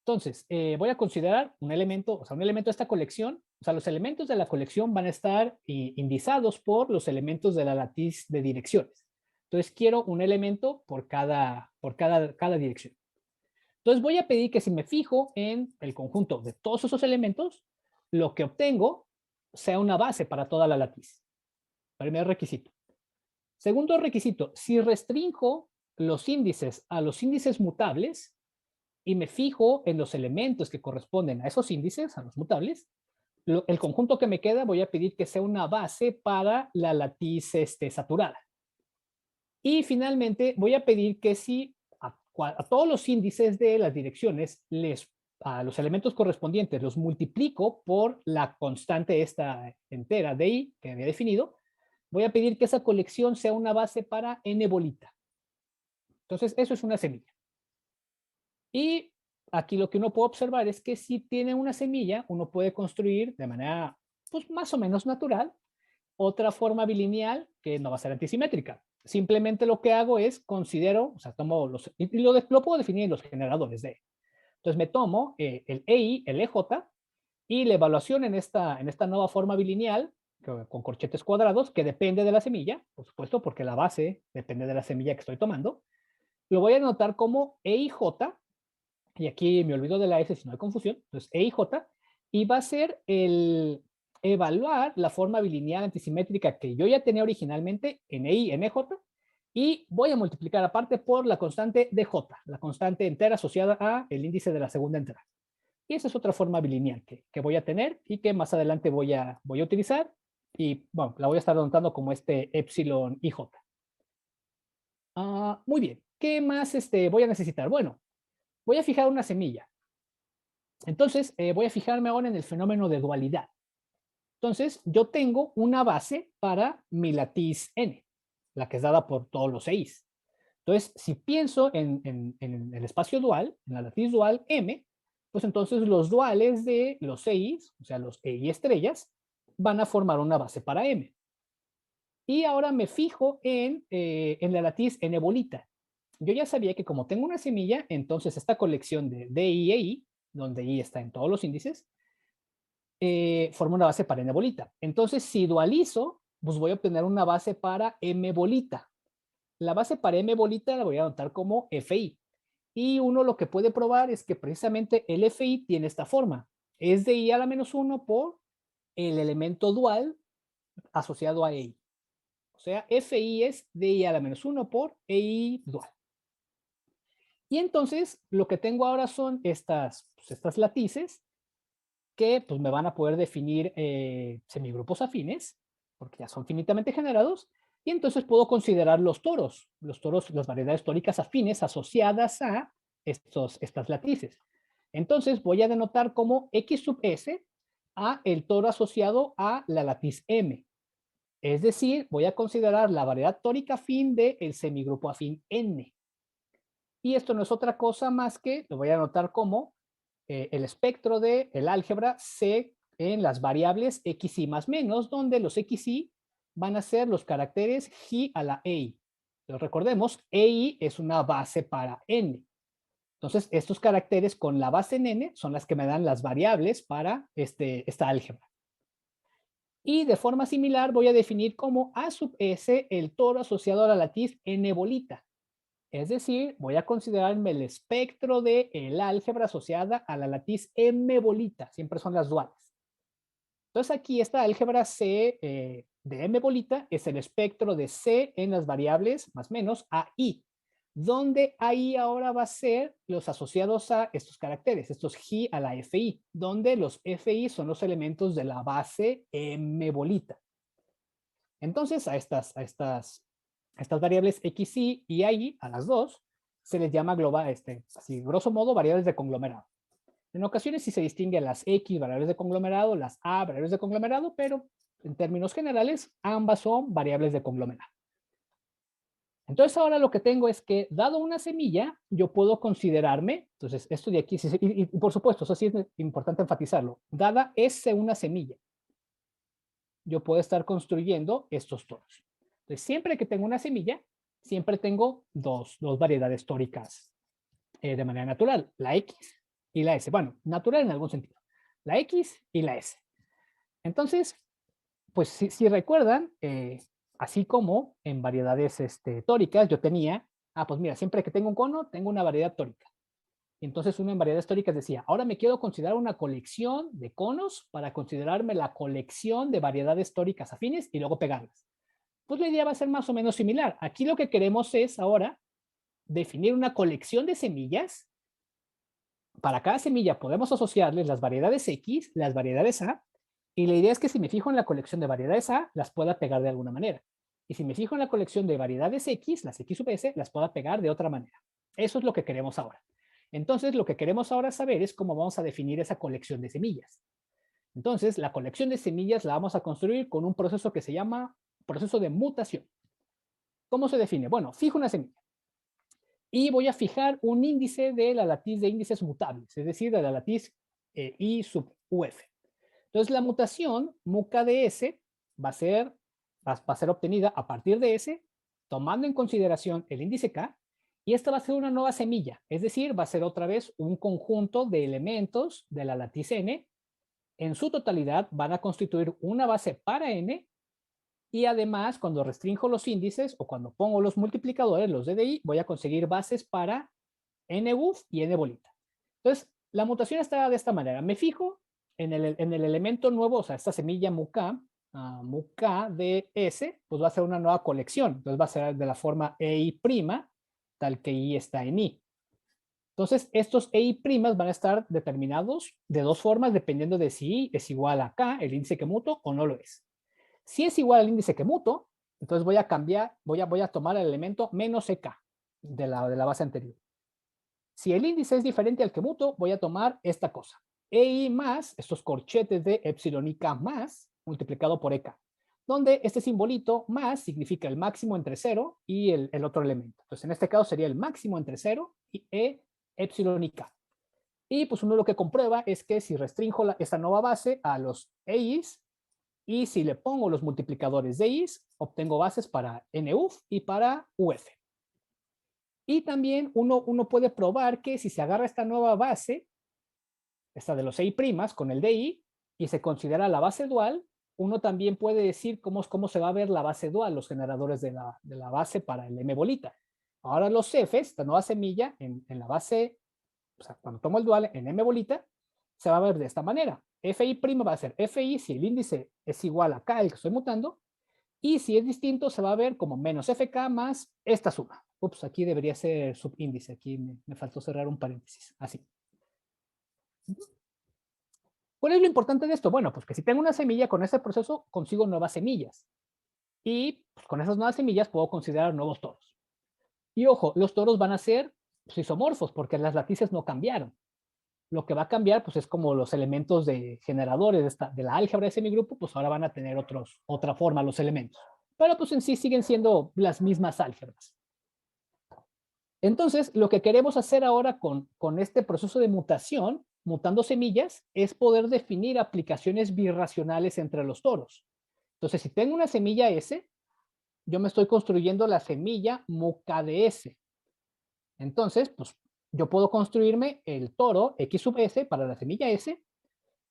Speaker 1: Entonces, voy a considerar un elemento, o sea, un elemento de esta colección, o sea, los elementos de la colección van a estar indizados por los elementos de la latiz de direcciones. Entonces, quiero un elemento por cada dirección. Entonces, voy a pedir que si me fijo en el conjunto de todos esos elementos, lo que obtengo sea una base para toda la latiz. Primer requisito. Segundo requisito, si restringo los índices a los índices mutables y me fijo en los elementos que corresponden a esos índices, a los mutables, el conjunto que me queda voy a pedir que sea una base para la latiz saturada. Y finalmente voy a pedir que si a todos los índices de las direcciones, a los elementos correspondientes los multiplico por la constante esta entera de i que había definido, voy a pedir que esa colección sea una base para n bolita. Entonces, eso es una semilla. Y aquí lo que uno puede observar es que si tiene una semilla, uno puede construir de manera, pues, más o menos natural, otra forma bilineal que no va a ser antisimétrica. Simplemente lo que hago es considero, o sea, tomo y lo puedo definir en los generadores de. Entonces me tomo el EI, el EJ, y la evaluación en esta nueva forma bilineal, con corchetes cuadrados, que depende de la semilla, por supuesto, porque la base depende de la semilla que estoy tomando, lo voy a anotar como EIJ, y aquí me olvido de la S si no hay confusión, entonces EIJ, y va a ser el evaluar la forma bilineal antisimétrica que yo ya tenía originalmente en EI, en EJ, y voy a multiplicar aparte por la constante DJ, la constante entera asociada a el índice de la segunda entera. Y esa es otra forma bilineal que voy a tener y que más adelante voy a utilizar, y bueno, la voy a estar anotando como epsilon IJ. Muy bien, ¿qué más voy a necesitar? Bueno, voy a fijar una semilla. Entonces, voy a fijarme ahora en el fenómeno de dualidad. Entonces, yo tengo una base para mi latiz n, la que es dada por todos los 6. Entonces, si pienso en el espacio dual, en la latiz dual m, pues entonces los duales de los 6, o sea, los EI estrellas, van a formar una base para m. Y ahora me fijo en la latiz n bolita. Yo ya sabía que como tengo una semilla, entonces esta colección de DI e I, donde I está en todos los índices, forma una base para n bolita. Entonces, si dualizo, pues voy a obtener una base para m bolita. La base para m bolita la voy a anotar como FI. Y uno lo que puede probar es que precisamente el FI tiene esta forma. Es de I a la menos 1 por el elemento dual asociado a EI. O sea, FI es de I a la menos 1 por EI dual. Y entonces lo que tengo ahora son estas latices que pues, me van a poder definir semigrupos afines, porque ya son finitamente generados, y entonces puedo considerar los toros, las variedades tóricas afines asociadas a estas latices. Entonces voy a denotar como X sub S a el toro asociado a la latiz M. Es decir, voy a considerar la variedad tórica afín del semigrupo afín N. Y esto no es otra cosa más que, lo voy a anotar como el espectro del álgebra C en las variables xy más menos, donde los xy van a ser los caracteres xi a la ei. Entonces, recordemos, ei es una base para n. Entonces, estos caracteres con la base en n son las que me dan las variables para esta álgebra. Y de forma similar voy a definir como A sub S el toro asociado a la latiz n bolita. Es decir, voy a considerarme el espectro de el álgebra asociada a la latiz M bolita, siempre son las duales. Entonces aquí esta álgebra C de M bolita es el espectro de C en las variables más menos a I, donde ahí ahora va a ser los asociados a estos caracteres, estos G a la FI, donde los FI son los elementos de la base M bolita. Entonces a estas variables XY y AI, a las dos, se les llama global, así grosso modo, variables de conglomerado. En ocasiones sí se distinguen las X, variables de conglomerado, las A, variables de conglomerado, pero en términos generales, ambas son variables de conglomerado. Entonces ahora lo que tengo es que, dado una semilla, yo puedo considerarme, entonces esto de aquí, y por supuesto, eso sí es importante enfatizarlo, dada S una semilla, yo puedo estar construyendo estos toros. Entonces siempre que tengo una semilla, siempre tengo dos variedades tóricas de manera natural, la X y la S. Bueno, natural en algún sentido. La X y la S. Entonces, pues si recuerdan, así como en variedades tóricas, yo tenía, pues mira, siempre que tengo un cono, tengo una variedad tórica. Entonces uno en variedades tóricas decía, ahora me quiero considerar una colección de conos para considerarme la colección de variedades tóricas afines y luego pegarlas. Pues la idea va a ser más o menos similar. Aquí lo que queremos es ahora definir una colección de semillas. Para cada semilla podemos asociarles las variedades X, las variedades A, y la idea es que si me fijo en la colección de variedades A, las pueda pegar de alguna manera. Y si me fijo en la colección de variedades X, las X sub S, las pueda pegar de otra manera. Eso es lo que queremos ahora. Entonces, lo que queremos ahora saber es cómo vamos a definir esa colección de semillas. Entonces, la colección de semillas la vamos a construir con un proceso que se llama proceso de mutación. ¿Cómo se define? Bueno, fijo una semilla y voy a fijar un índice de la latiz de índices mutables, es decir, de la latiz I sub UF. Entonces, la mutación muK de S va a ser obtenida a partir de S, tomando en consideración el índice K, y esta va a ser una nueva semilla, es decir, va a ser otra vez un conjunto de elementos de la latiz N. En su totalidad van a constituir una base para N, y además cuando restringo los índices o cuando pongo los multiplicadores, los DDI, voy a conseguir bases para NUF y N bolita. Entonces, la mutación está de esta manera. Me fijo en el elemento nuevo, o sea, esta semilla MUK de S, pues va a ser una nueva colección. Entonces va a ser de la forma EI', tal que I está en I. Entonces, estos EI' van a estar determinados de dos formas, dependiendo de si I es igual a K, el índice que muto, o no lo es. Si es igual al índice que muto, entonces voy a cambiar, voy a tomar el elemento menos EK de la base anterior. Si el índice es diferente al que muto, voy a tomar esta cosa. EI más, estos corchetes de epsilon y K más, multiplicado por EK, donde este simbolito más significa el máximo entre 0 y el otro elemento. Entonces, en este caso sería el máximo entre 0 y epsilon y K. Y pues uno lo que comprueba es que si restringo esta nueva base a los EIs, y si le pongo los multiplicadores de IS, obtengo bases para NUF y para UF. Y también uno puede probar que si se agarra esta nueva base, esta de los EI' con el DI, y se considera la base dual, uno también puede decir cómo se va a ver la base dual, los generadores de la base para el M bolita. Ahora los Fs, esta nueva semilla, en la base, o sea, cuando tomo el dual en M bolita, se va a ver de esta manera. FI' va a ser FI si el índice es igual a K, el que estoy mutando, y si es distinto se va a ver como menos FK más esta suma. Ups, aquí debería ser subíndice, aquí me faltó cerrar un paréntesis, así. ¿Cuál es lo importante de esto? Bueno, pues que si tengo una semilla, con este proceso consigo nuevas semillas. Y pues, con esas nuevas semillas puedo considerar nuevos toros. Y ojo, los toros van a ser isomorfos porque las latices no cambiaron. Lo que va a cambiar pues es como los elementos de generadores de la álgebra de semigrupo, pues ahora van a tener otra forma los elementos. Pero pues en sí siguen siendo las mismas álgebras. Entonces, lo que queremos hacer ahora con este proceso de mutación, mutando semillas, es poder definir aplicaciones birracionales entre los toros. Entonces, si tengo una semilla S, yo me estoy construyendo la semilla MUK de S. Entonces, pues yo puedo construirme el toro X sub S para la semilla S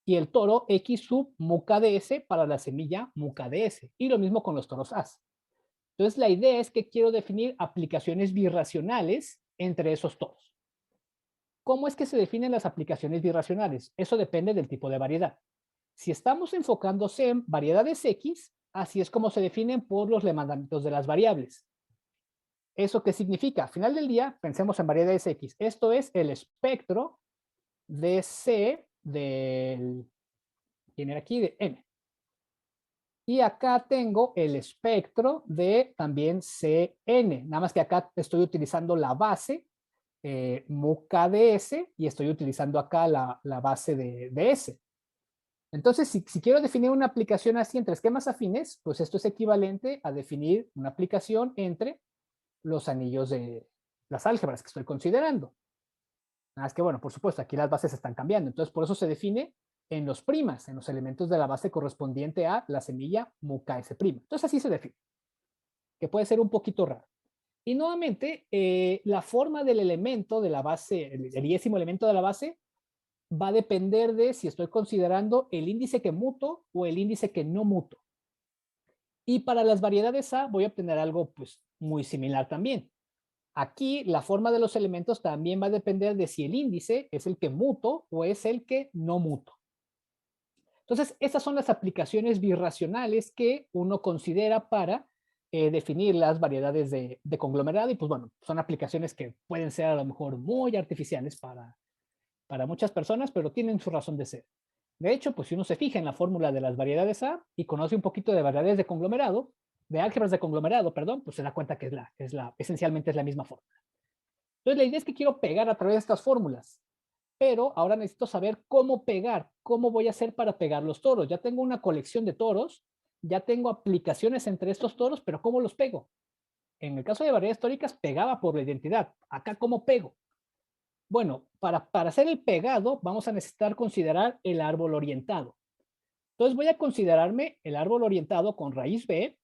Speaker 1: y el toro X sub MUK de S para la semilla MUK de S. Y lo mismo con los toros As. Entonces, la idea es que quiero definir aplicaciones birracionales entre esos toros. ¿Cómo es que se definen las aplicaciones birracionales? Eso depende del tipo de variedad. Si estamos enfocándose en variedades X, así es como se definen por los levantamientos de las variables. ¿Eso qué significa? Al final del día, pensemos en variedades X. Esto es el espectro de C del, ¿quién era aquí? De N. Y acá tengo el espectro de también CN, nada más que acá estoy utilizando la base MUKDS y estoy utilizando acá la base de S. Entonces, si quiero definir una aplicación así entre esquemas afines, pues esto es equivalente a definir una aplicación entre los anillos de las álgebras que estoy considerando. Nada más que, bueno, por supuesto, aquí las bases están cambiando. Entonces, por eso se define en los primas, en los elementos de la base correspondiente a la semilla MUKS'. Entonces, así se define, que puede ser un poquito raro. Y nuevamente, la forma del elemento de la base, el diésimo elemento de la base, va a depender de si estoy considerando el índice que muto o el índice que no muto. Y para las variedades A voy a obtener algo pues muy similar también. Aquí la forma de los elementos también va a depender de si el índice es el que muto o es el que no muto. Entonces, estas son las aplicaciones birracionales que uno considera para definir las variedades de conglomerado y pues bueno, son aplicaciones que pueden ser a lo mejor muy artificiales para muchas personas, pero tienen su razón de ser. De hecho, pues si uno se fija en la fórmula de las variedades A y conoce un poquito de variedades de conglomerado, de álgebras de conglomerado, perdón, pues se da cuenta que esencialmente es la misma fórmula. Entonces, la idea es que quiero pegar a través de estas fórmulas, pero ahora necesito saber cómo pegar, cómo voy a hacer para pegar los toros. Ya tengo una colección de toros, ya tengo aplicaciones entre estos toros, pero ¿cómo los pego? En el caso de variedades tóricas, pegaba por la identidad. Acá, ¿cómo pego? Bueno, para hacer el pegado, vamos a necesitar considerar el árbol orientado. Entonces voy a considerarme el árbol orientado con raíz B,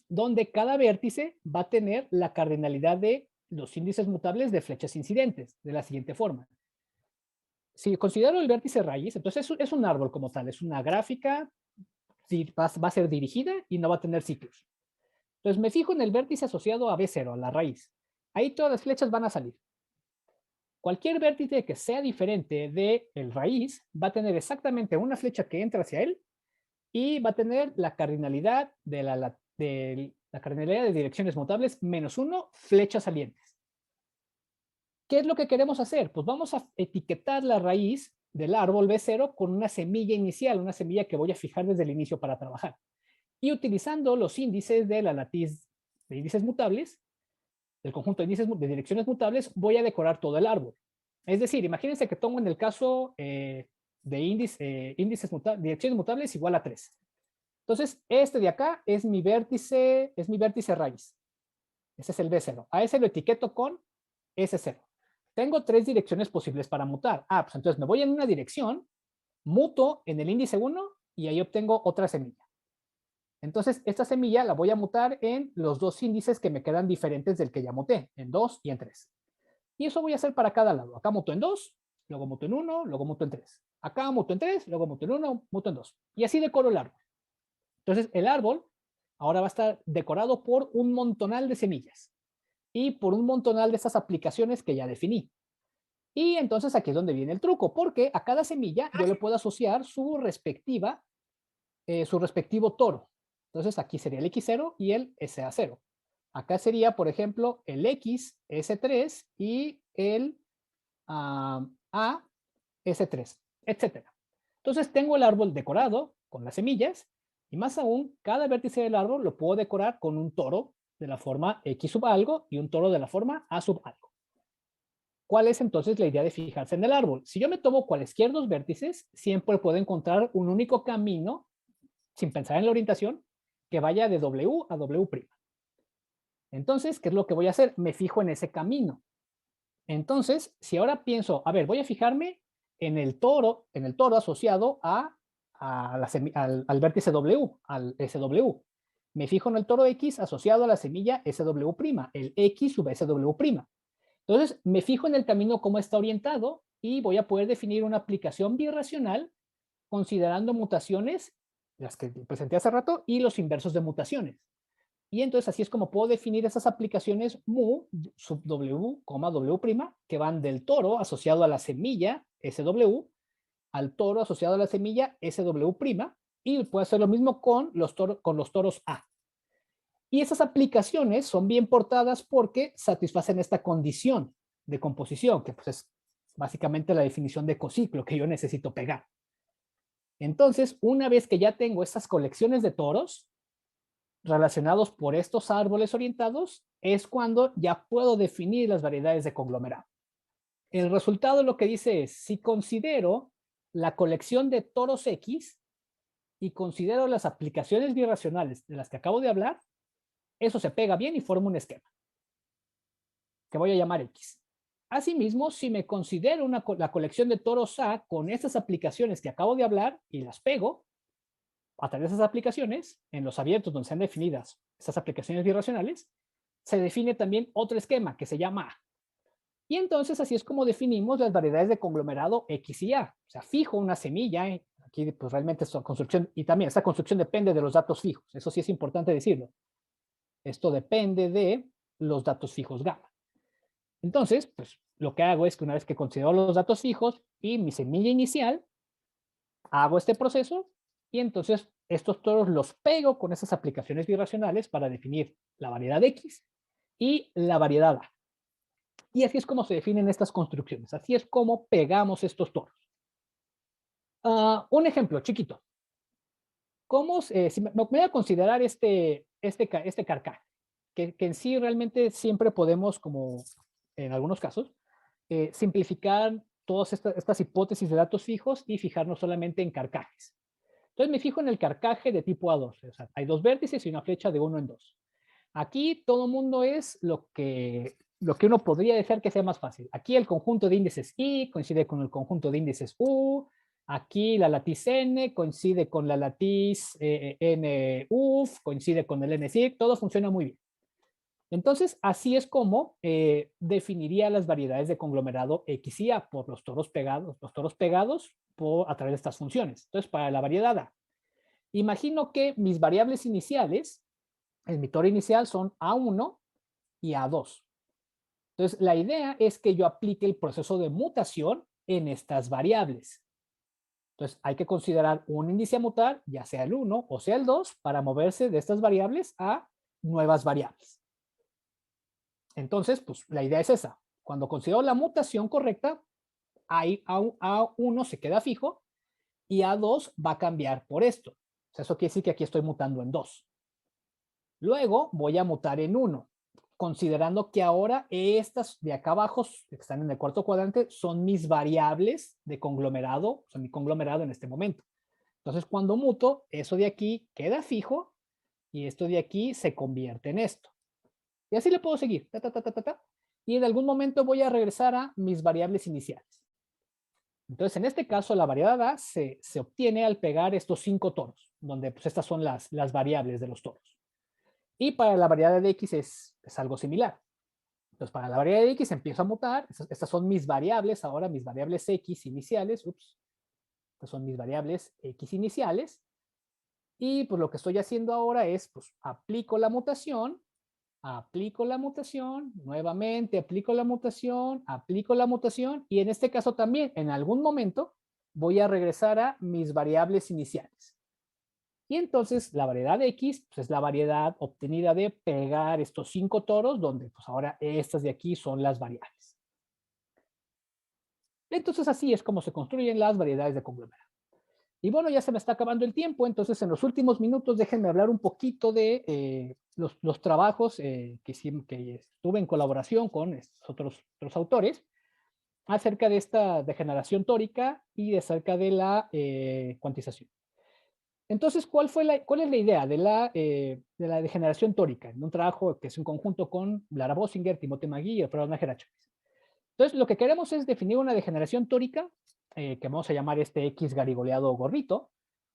Speaker 1: donde cada vértice va a tener la cardinalidad de los índices mutables de flechas incidentes, de la siguiente forma. Si considero el vértice raíz, entonces es un árbol como tal, es una gráfica, va a ser dirigida y no va a tener ciclos. Entonces me fijo en el vértice asociado a B0, a la raíz. Ahí todas las flechas van a salir. Cualquier vértice que sea diferente del raíz va a tener exactamente una flecha que entra hacia él y va a tener la cardinalidad de cardinalidad de direcciones mutables -1 flechas salientes. ¿Qué es lo que queremos hacer? Pues vamos a etiquetar la raíz del árbol B0 con una semilla inicial, una semilla que voy a fijar desde el inicio para trabajar. Y utilizando los índices de la latiz de índices mutables, del conjunto de índices de direcciones mutables, voy a decorar todo el árbol. Es decir, imagínense que tomo en el caso de direcciones mutables igual a 3. Entonces, este de acá es mi vértice raíz. Ese es el B0. A ese lo etiqueto con S0. Tengo 3 direcciones posibles para mutar. Pues entonces me voy en una dirección, muto en el índice 1 y ahí obtengo otra semilla. Entonces, esta semilla la voy a mutar en los 2 índices que me quedan diferentes del que ya muté, en 2 y en 3. Y eso voy a hacer para cada lado. Acá muto en 2, luego muto en 1, luego muto en 3. Acá muto en 3, luego muto en 1, muto en 2. Y así decoro el árbol. Entonces, el árbol ahora va a estar decorado por un montonal de semillas y por un montonal de estas aplicaciones que ya definí. Y entonces aquí es donde viene el truco, porque a cada semilla yo le puedo asociar su respectivo toro. Entonces aquí sería el X0 y el SA0. Acá sería, por ejemplo, el X, S3 y el A, S3, etc. Entonces tengo el árbol decorado con las semillas y más aún, cada vértice del árbol lo puedo decorar con un toro de la forma X sub algo y un toro de la forma A sub algo. ¿Cuál es entonces la idea de fijarse en el árbol? Si yo me tomo cualesquier 2 vértices, siempre puedo encontrar un único camino, sin pensar en la orientación, que vaya de W a W'. Entonces, ¿qué es lo que voy a hacer? Me fijo en ese camino. Entonces, si ahora pienso, a ver, voy a fijarme en el toro asociado al vértice W, al SW. Me fijo en el toro X asociado a la semilla SW', el X sub SW'. Entonces, me fijo en el camino cómo está orientado y voy a poder definir una aplicación birracional considerando mutaciones, las que presenté hace rato, y los inversos de mutaciones. Y entonces así es como puedo definir esas aplicaciones mu sub w, w', que van del toro asociado a la semilla SW, al toro asociado a la semilla SW', y puedo hacer lo mismo con los toros A. Y esas aplicaciones son bien portadas porque satisfacen esta condición de composición, que pues es básicamente la definición de cociclo que yo necesito pegar. Entonces, una vez que ya tengo estas colecciones de toros relacionados por estos árboles orientados, es cuando ya puedo definir las variedades de conglomerado. El resultado lo que dice es, si considero la colección de toros X y considero las aplicaciones birracionales de las que acabo de hablar, eso se pega bien y forma un esquema que voy a llamar X. Asimismo, si me considero la colección de toros A con estas aplicaciones que acabo de hablar y las pego a través de esas aplicaciones, en los abiertos donde sean definidas esas aplicaciones birracionales, se define también otro esquema que se llama A. Y entonces así es como definimos las variedades de conglomerado X y A. O sea, fijo una semilla, aquí pues realmente es construcción, y también esta construcción depende de los datos fijos, eso sí es importante decirlo. Esto depende de los datos fijos gamma. Entonces, pues lo que hago es que una vez que considero los datos fijos y mi semilla inicial, hago este proceso y entonces estos toros los pego con esas aplicaciones birracionales para definir la variedad X y la variedad A. Y así es como se definen estas construcciones, así es como pegamos estos toros. Un ejemplo chiquito. ¿Cómo, si me voy a considerar este carcaj, que en sí realmente siempre podemos, como en algunos casos, simplificar todas estas hipótesis de datos fijos y fijarnos solamente en carcajes. Entonces me fijo en el carcaje de tipo A2, o sea, hay dos vértices y una flecha de 1 en 2. Aquí todo mundo es lo que uno podría desear que sea más fácil. Aquí el conjunto de índices I coincide con el conjunto de índices U, aquí la latiz N coincide con la latiz N UF, coincide con el N SIG, todo funciona muy bien. Entonces, así es como definiría las variedades de conglomerado X y A por los toros pegados a través de estas funciones. Entonces, para la variedad A, imagino que mis variables iniciales, en mi toro inicial son A1 y A2. Entonces, la idea es que yo aplique el proceso de mutación en estas variables. Entonces, hay que considerar un índice a mutar, ya sea el 1 o sea el 2, para moverse de estas variables a nuevas variables. Entonces, pues la idea es esa. Cuando considero la mutación correcta, ahí A1 se queda fijo y A2 va a cambiar por esto. O sea, eso quiere decir que aquí estoy mutando en 2. Luego voy a mutar en 1, considerando que ahora estas de acá abajo, que están en el cuarto cuadrante, son mis variables de conglomerado, o sea, mi conglomerado en este momento. Entonces, cuando muto, eso de aquí queda fijo y esto de aquí se convierte en esto. Y así le puedo seguir. Y en algún momento voy a regresar a mis variables iniciales. Entonces, en este caso, la variedad A se obtiene al pegar estos 5 toros, donde pues, estas son las variables de los toros. Y para la variedad de X es algo similar. Entonces, para la variedad de X empiezo a mutar. Estas son mis variables, ahora mis variables X iniciales. Estas son mis variables X iniciales. Y pues lo que estoy haciendo ahora es, pues aplico la mutación, nuevamente aplico la mutación, y en este caso también, en algún momento, voy a regresar a mis variables iniciales. Y entonces la variedad X pues, es la variedad obtenida de pegar estos 5 toros, donde pues ahora estas de aquí son las variables. Entonces así es como se construyen las variedades de conglomerado. Y bueno, ya se me está acabando el tiempo, entonces en los últimos minutos déjenme hablar un poquito de los trabajos que estuve en colaboración con otros autores acerca de esta degeneración tórica y acerca de la cuantización. Entonces, ¿cuál es la idea de la degeneración tórica? En un trabajo que es un conjunto con Lara Bossinger, Timothy McGee y Alfredo Nájera Chávez. Entonces, lo que queremos es definir una degeneración tórica, que vamos a llamar este X garigoleado gorrito,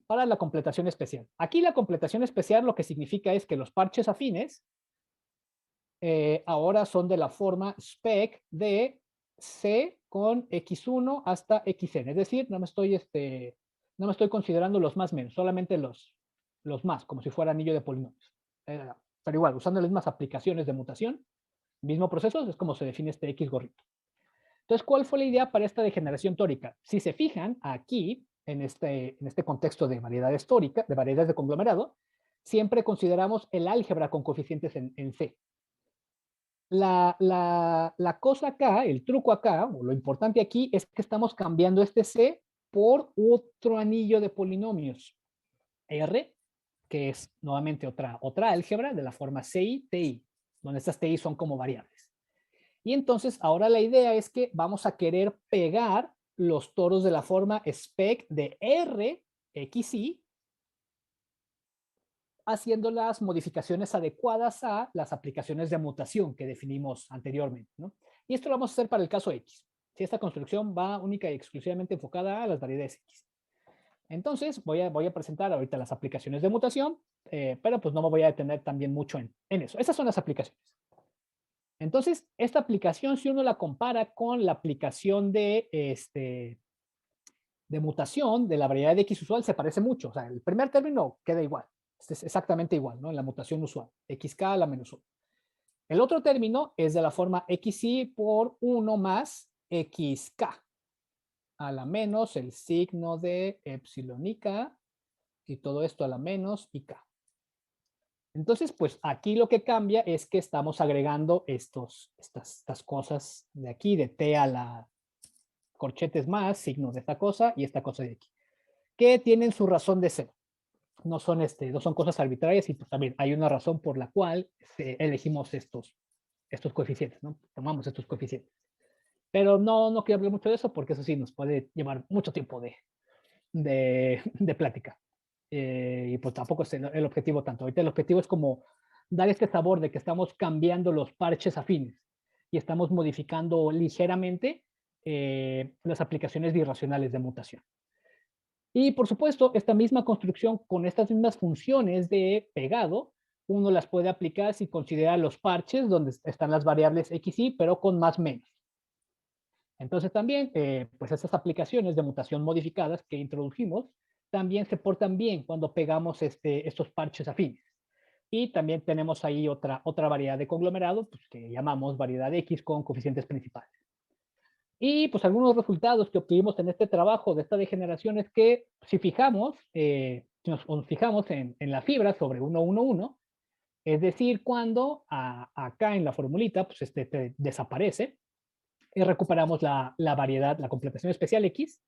Speaker 1: para la completación especial. Aquí la completación especial lo que significa es que los parches afines ahora son de la forma spec de C con X1 hasta Xn. Es decir, no me estoy considerando los más menos, solamente los más, como si fuera anillo de polinomios. pero igual, usando las mismas aplicaciones de mutación, mismo proceso, es como se define este X gorrito. Entonces, ¿cuál fue la idea para esta degeneración tórica? Si se fijan, aquí, en este contexto de variedades tóricas, de variedades de conglomerado, siempre consideramos el álgebra con coeficientes en C. La cosa acá, el truco acá, o lo importante aquí, es que estamos cambiando este C por otro anillo de polinomios. R, que es nuevamente otra álgebra de la forma CI, TI, donde estas TI son como variables. Y entonces ahora la idea es que vamos a querer pegar los toros de la forma spec de R, XY, haciendo las modificaciones adecuadas a las aplicaciones de mutación que definimos anteriormente, ¿no? Y esto lo vamos a hacer para el caso X. Si esta construcción va única y exclusivamente enfocada a las variedades X. Entonces voy a presentar ahorita las aplicaciones de mutación, pero pues no me voy a detener también mucho en eso. Estas son las aplicaciones. Entonces, esta aplicación, si uno la compara con la aplicación de mutación de la variedad de X usual, se parece mucho. O sea, el primer término queda igual. Es exactamente igual, ¿no? En la mutación usual, XK a la menos 1. El otro término es de la forma XY por 1 más XK a la menos el signo de epsilon y K y todo esto a la menos y K. Entonces, pues aquí lo que cambia es que estamos agregando estas cosas de aquí, de T a la corchetes más, signo de esta cosa y esta cosa de aquí, que tienen su razón de ser. No son cosas arbitrarias y pues también hay una razón por la cual elegimos estos coeficientes, ¿no? Tomamos estos coeficientes. Pero no quiero hablar mucho de eso porque eso sí nos puede llevar mucho tiempo de plática. Y pues tampoco es el objetivo tanto. Ahorita el objetivo es como dar este sabor de que estamos cambiando los parches afines y estamos modificando ligeramente las aplicaciones birracionales de mutación. Y por supuesto, esta misma construcción con estas mismas funciones de pegado, uno las puede aplicar si considera los parches donde están las variables x, y, pero con más menos. Entonces también, pues estas aplicaciones de mutación modificadas que introdujimos, también se portan bien cuando pegamos estos parches afines. Y también tenemos ahí otra variedad de conglomerado, pues, que llamamos variedad X con coeficientes principales. Y pues algunos resultados que obtuvimos en este trabajo de esta degeneración es que si fijamos, nos fijamos en la fibra sobre 1, 1, 1, es decir, cuando acá en la formulita pues desaparece y recuperamos la variedad, la completación especial X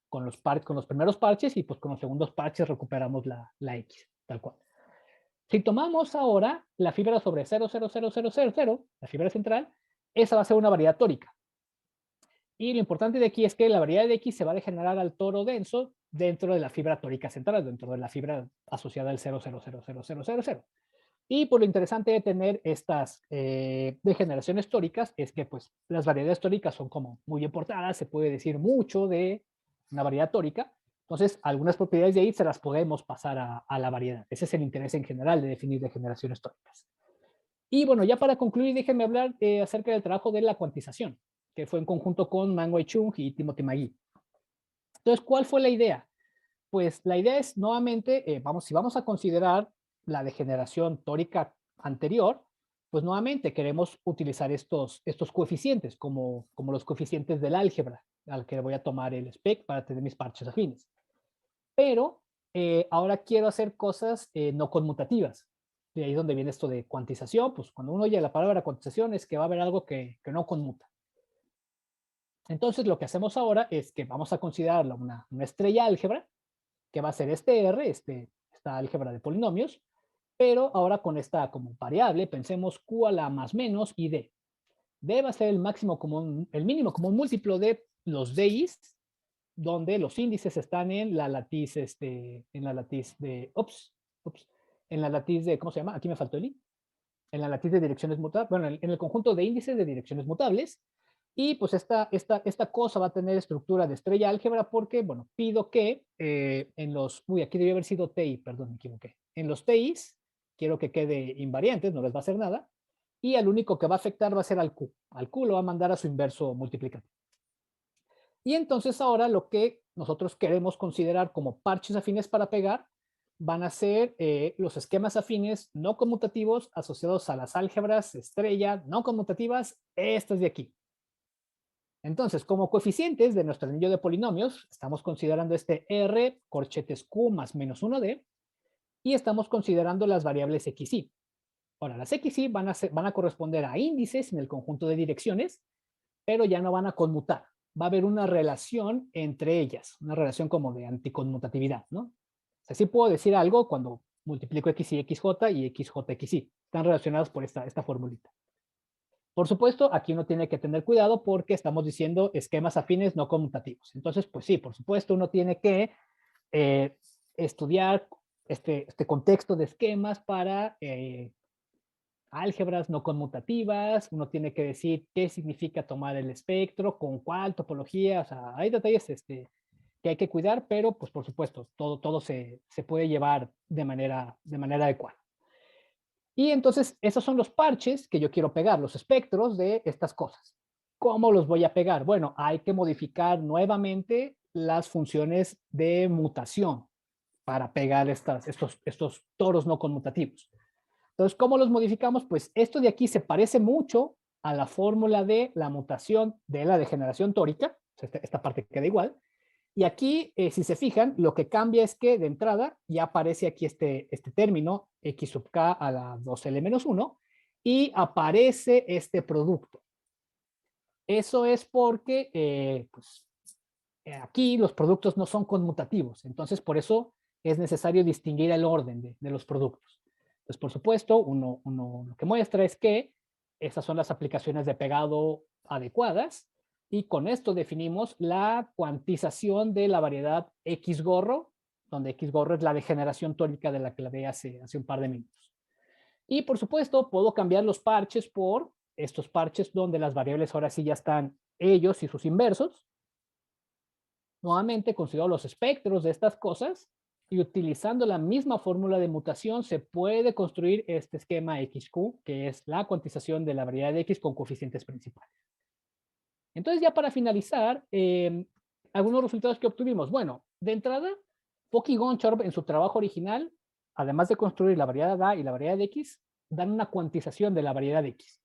Speaker 1: con los primeros parches y pues con los segundos parches recuperamos la X, tal cual. Si tomamos ahora la fibra sobre 0, 0, 0, 0, 0, 0, la fibra central, esa va a ser una variedad tórica. Y lo importante de aquí es que la variedad de X se va a degenerar al toro denso dentro de la fibra tórica central, dentro de la fibra asociada al 0, 0, 0, 0, 0, 0, 0. Y por lo interesante de tener estas degeneraciones tóricas es que pues las variedades tóricas son como muy bien portadas, se puede decir mucho de una variedad tórica, entonces algunas propiedades de ahí se las podemos pasar a la variedad. Ese es el interés en general de definir degeneraciones tóricas. Y bueno, ya para concluir, déjenme hablar acerca del trabajo de la cuantización, que fue en conjunto con Manguai Chung y Timothy Magee. Entonces, ¿cuál fue la idea? Pues la idea es nuevamente, si vamos a considerar la degeneración tórica anterior, pues nuevamente queremos utilizar estos coeficientes como los coeficientes del álgebra, al que voy a tomar el spec para tener mis parches afines. Pero ahora quiero hacer cosas no conmutativas. De ahí es donde viene esto de cuantización, pues cuando uno oye la palabra cuantización es que va a haber algo que no conmuta. Entonces lo que hacemos ahora es que vamos a considerarla una estrella álgebra, que va a ser esta álgebra de polinomios, pero ahora con esta como variable, pensemos q a la más menos y d. D va a ser el mínimo común múltiplo de los di's, donde los índices están en la latiz, en la latiz de, en la latiz de, ¿cómo se llama? Aquí me faltó el i. En la latiz de direcciones mutables, bueno, en el conjunto de índices de direcciones mutables. Y pues esta cosa va a tener estructura de estrella álgebra porque, bueno, pido que en los, aquí debió haber sido TI, perdón, me equivoqué. En los TIs quiero que quede invariantes, no les va a hacer nada. Y al único que va a afectar va a ser al Q. Al Q lo va a mandar a su inverso multiplicativo. Y entonces ahora lo que nosotros queremos considerar como parches afines para pegar van a ser los esquemas afines no conmutativos asociados a las álgebras estrella no conmutativas, estas de aquí. Entonces, como coeficientes de nuestro anillo de polinomios, estamos considerando este R corchetes Q más menos 1D y estamos considerando las variables X, Y. Ahora, las X, Y van a corresponder a índices en el conjunto de direcciones, pero ya no van a conmutar. Va a haber una relación entre ellas, una relación como de anticonmutatividad, ¿no? O sea, sí puedo decir algo cuando multiplico X, Y, XJ y XJ, X, Y. Están relacionadas por esta formulita. Por supuesto, aquí uno tiene que tener cuidado porque estamos diciendo esquemas afines no conmutativos. Entonces, pues sí, por supuesto, uno tiene que estudiar este contexto de esquemas para álgebras no conmutativas. Uno tiene que decir qué significa tomar el espectro, con cuál topología. O sea, hay detalles que hay que cuidar, pero pues por supuesto, todo se puede llevar de manera adecuada. Y entonces, esos son los parches que yo quiero pegar, los espectros de estas cosas. ¿Cómo los voy a pegar? Bueno, hay que modificar nuevamente las funciones de mutación para pegar estos toros no conmutativos. Entonces, ¿cómo los modificamos? Pues esto de aquí se parece mucho a la fórmula de la mutación de la degeneración tórica. Esta parte queda igual. Y aquí, si se fijan, lo que cambia es que de entrada ya aparece aquí este término, x sub k a la 2l menos 1, y aparece este producto. Eso es porque aquí los productos no son conmutativos, entonces por eso es necesario distinguir el orden de los productos. Entonces, por supuesto, uno lo que muestra es que esas son las aplicaciones de pegado adecuadas, y con esto definimos la cuantización de la variedad X gorro, donde X gorro es la degeneración tórica de la que la ve hace un par de minutos. Y por supuesto, puedo cambiar los parches por estos parches donde las variables ahora sí ya están ellos y sus inversos. Nuevamente considero los espectros de estas cosas y utilizando la misma fórmula de mutación se puede construir este esquema XQ, que es la cuantización de la variedad de X con coeficientes principales. Entonces, ya para finalizar, algunos resultados que obtuvimos. Bueno, de entrada, Fock y Gonchar en su trabajo original, además de construir la variedad A y la variedad de X, dan una cuantización de la variedad de X.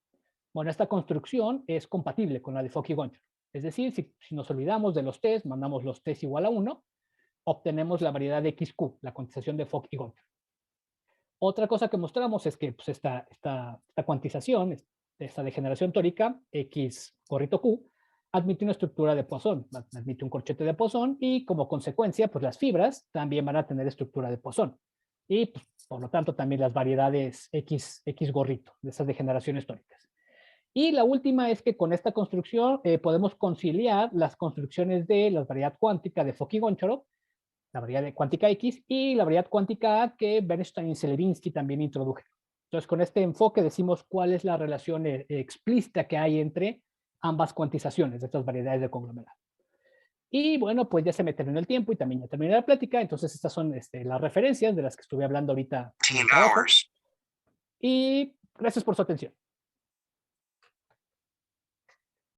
Speaker 1: Bueno, esta construcción es compatible con la de Fock y Gonchar. Es decir, si nos olvidamos de los test, mandamos los test igual a 1, obtenemos la variedad de XQ, la cuantización de Fock y Gonchar. Otra cosa que mostramos es que pues, esta cuantización, esta degeneración tórica, X gorrito Q, admite una estructura de Poisson, admite un corchete de Poisson y como consecuencia, pues las fibras también van a tener estructura de Poisson. Y pues, por lo tanto también las variedades X gorrito, de esas degeneraciones tóricas. Y la última es que con esta construcción podemos conciliar las construcciones de la variedad cuántica de Fock y Goncharov, la variedad cuántica X, y la variedad cuántica A que Bernstein y Celebinsky también introdujeron. Entonces, con este enfoque decimos cuál es la relación explícita que hay entre ambas cuantizaciones de estas variedades de conglomerado. Y bueno, pues ya se me terminó el tiempo y también ya terminé la plática. Entonces, estas son las referencias de las que estuve hablando ahorita. Y gracias por su atención.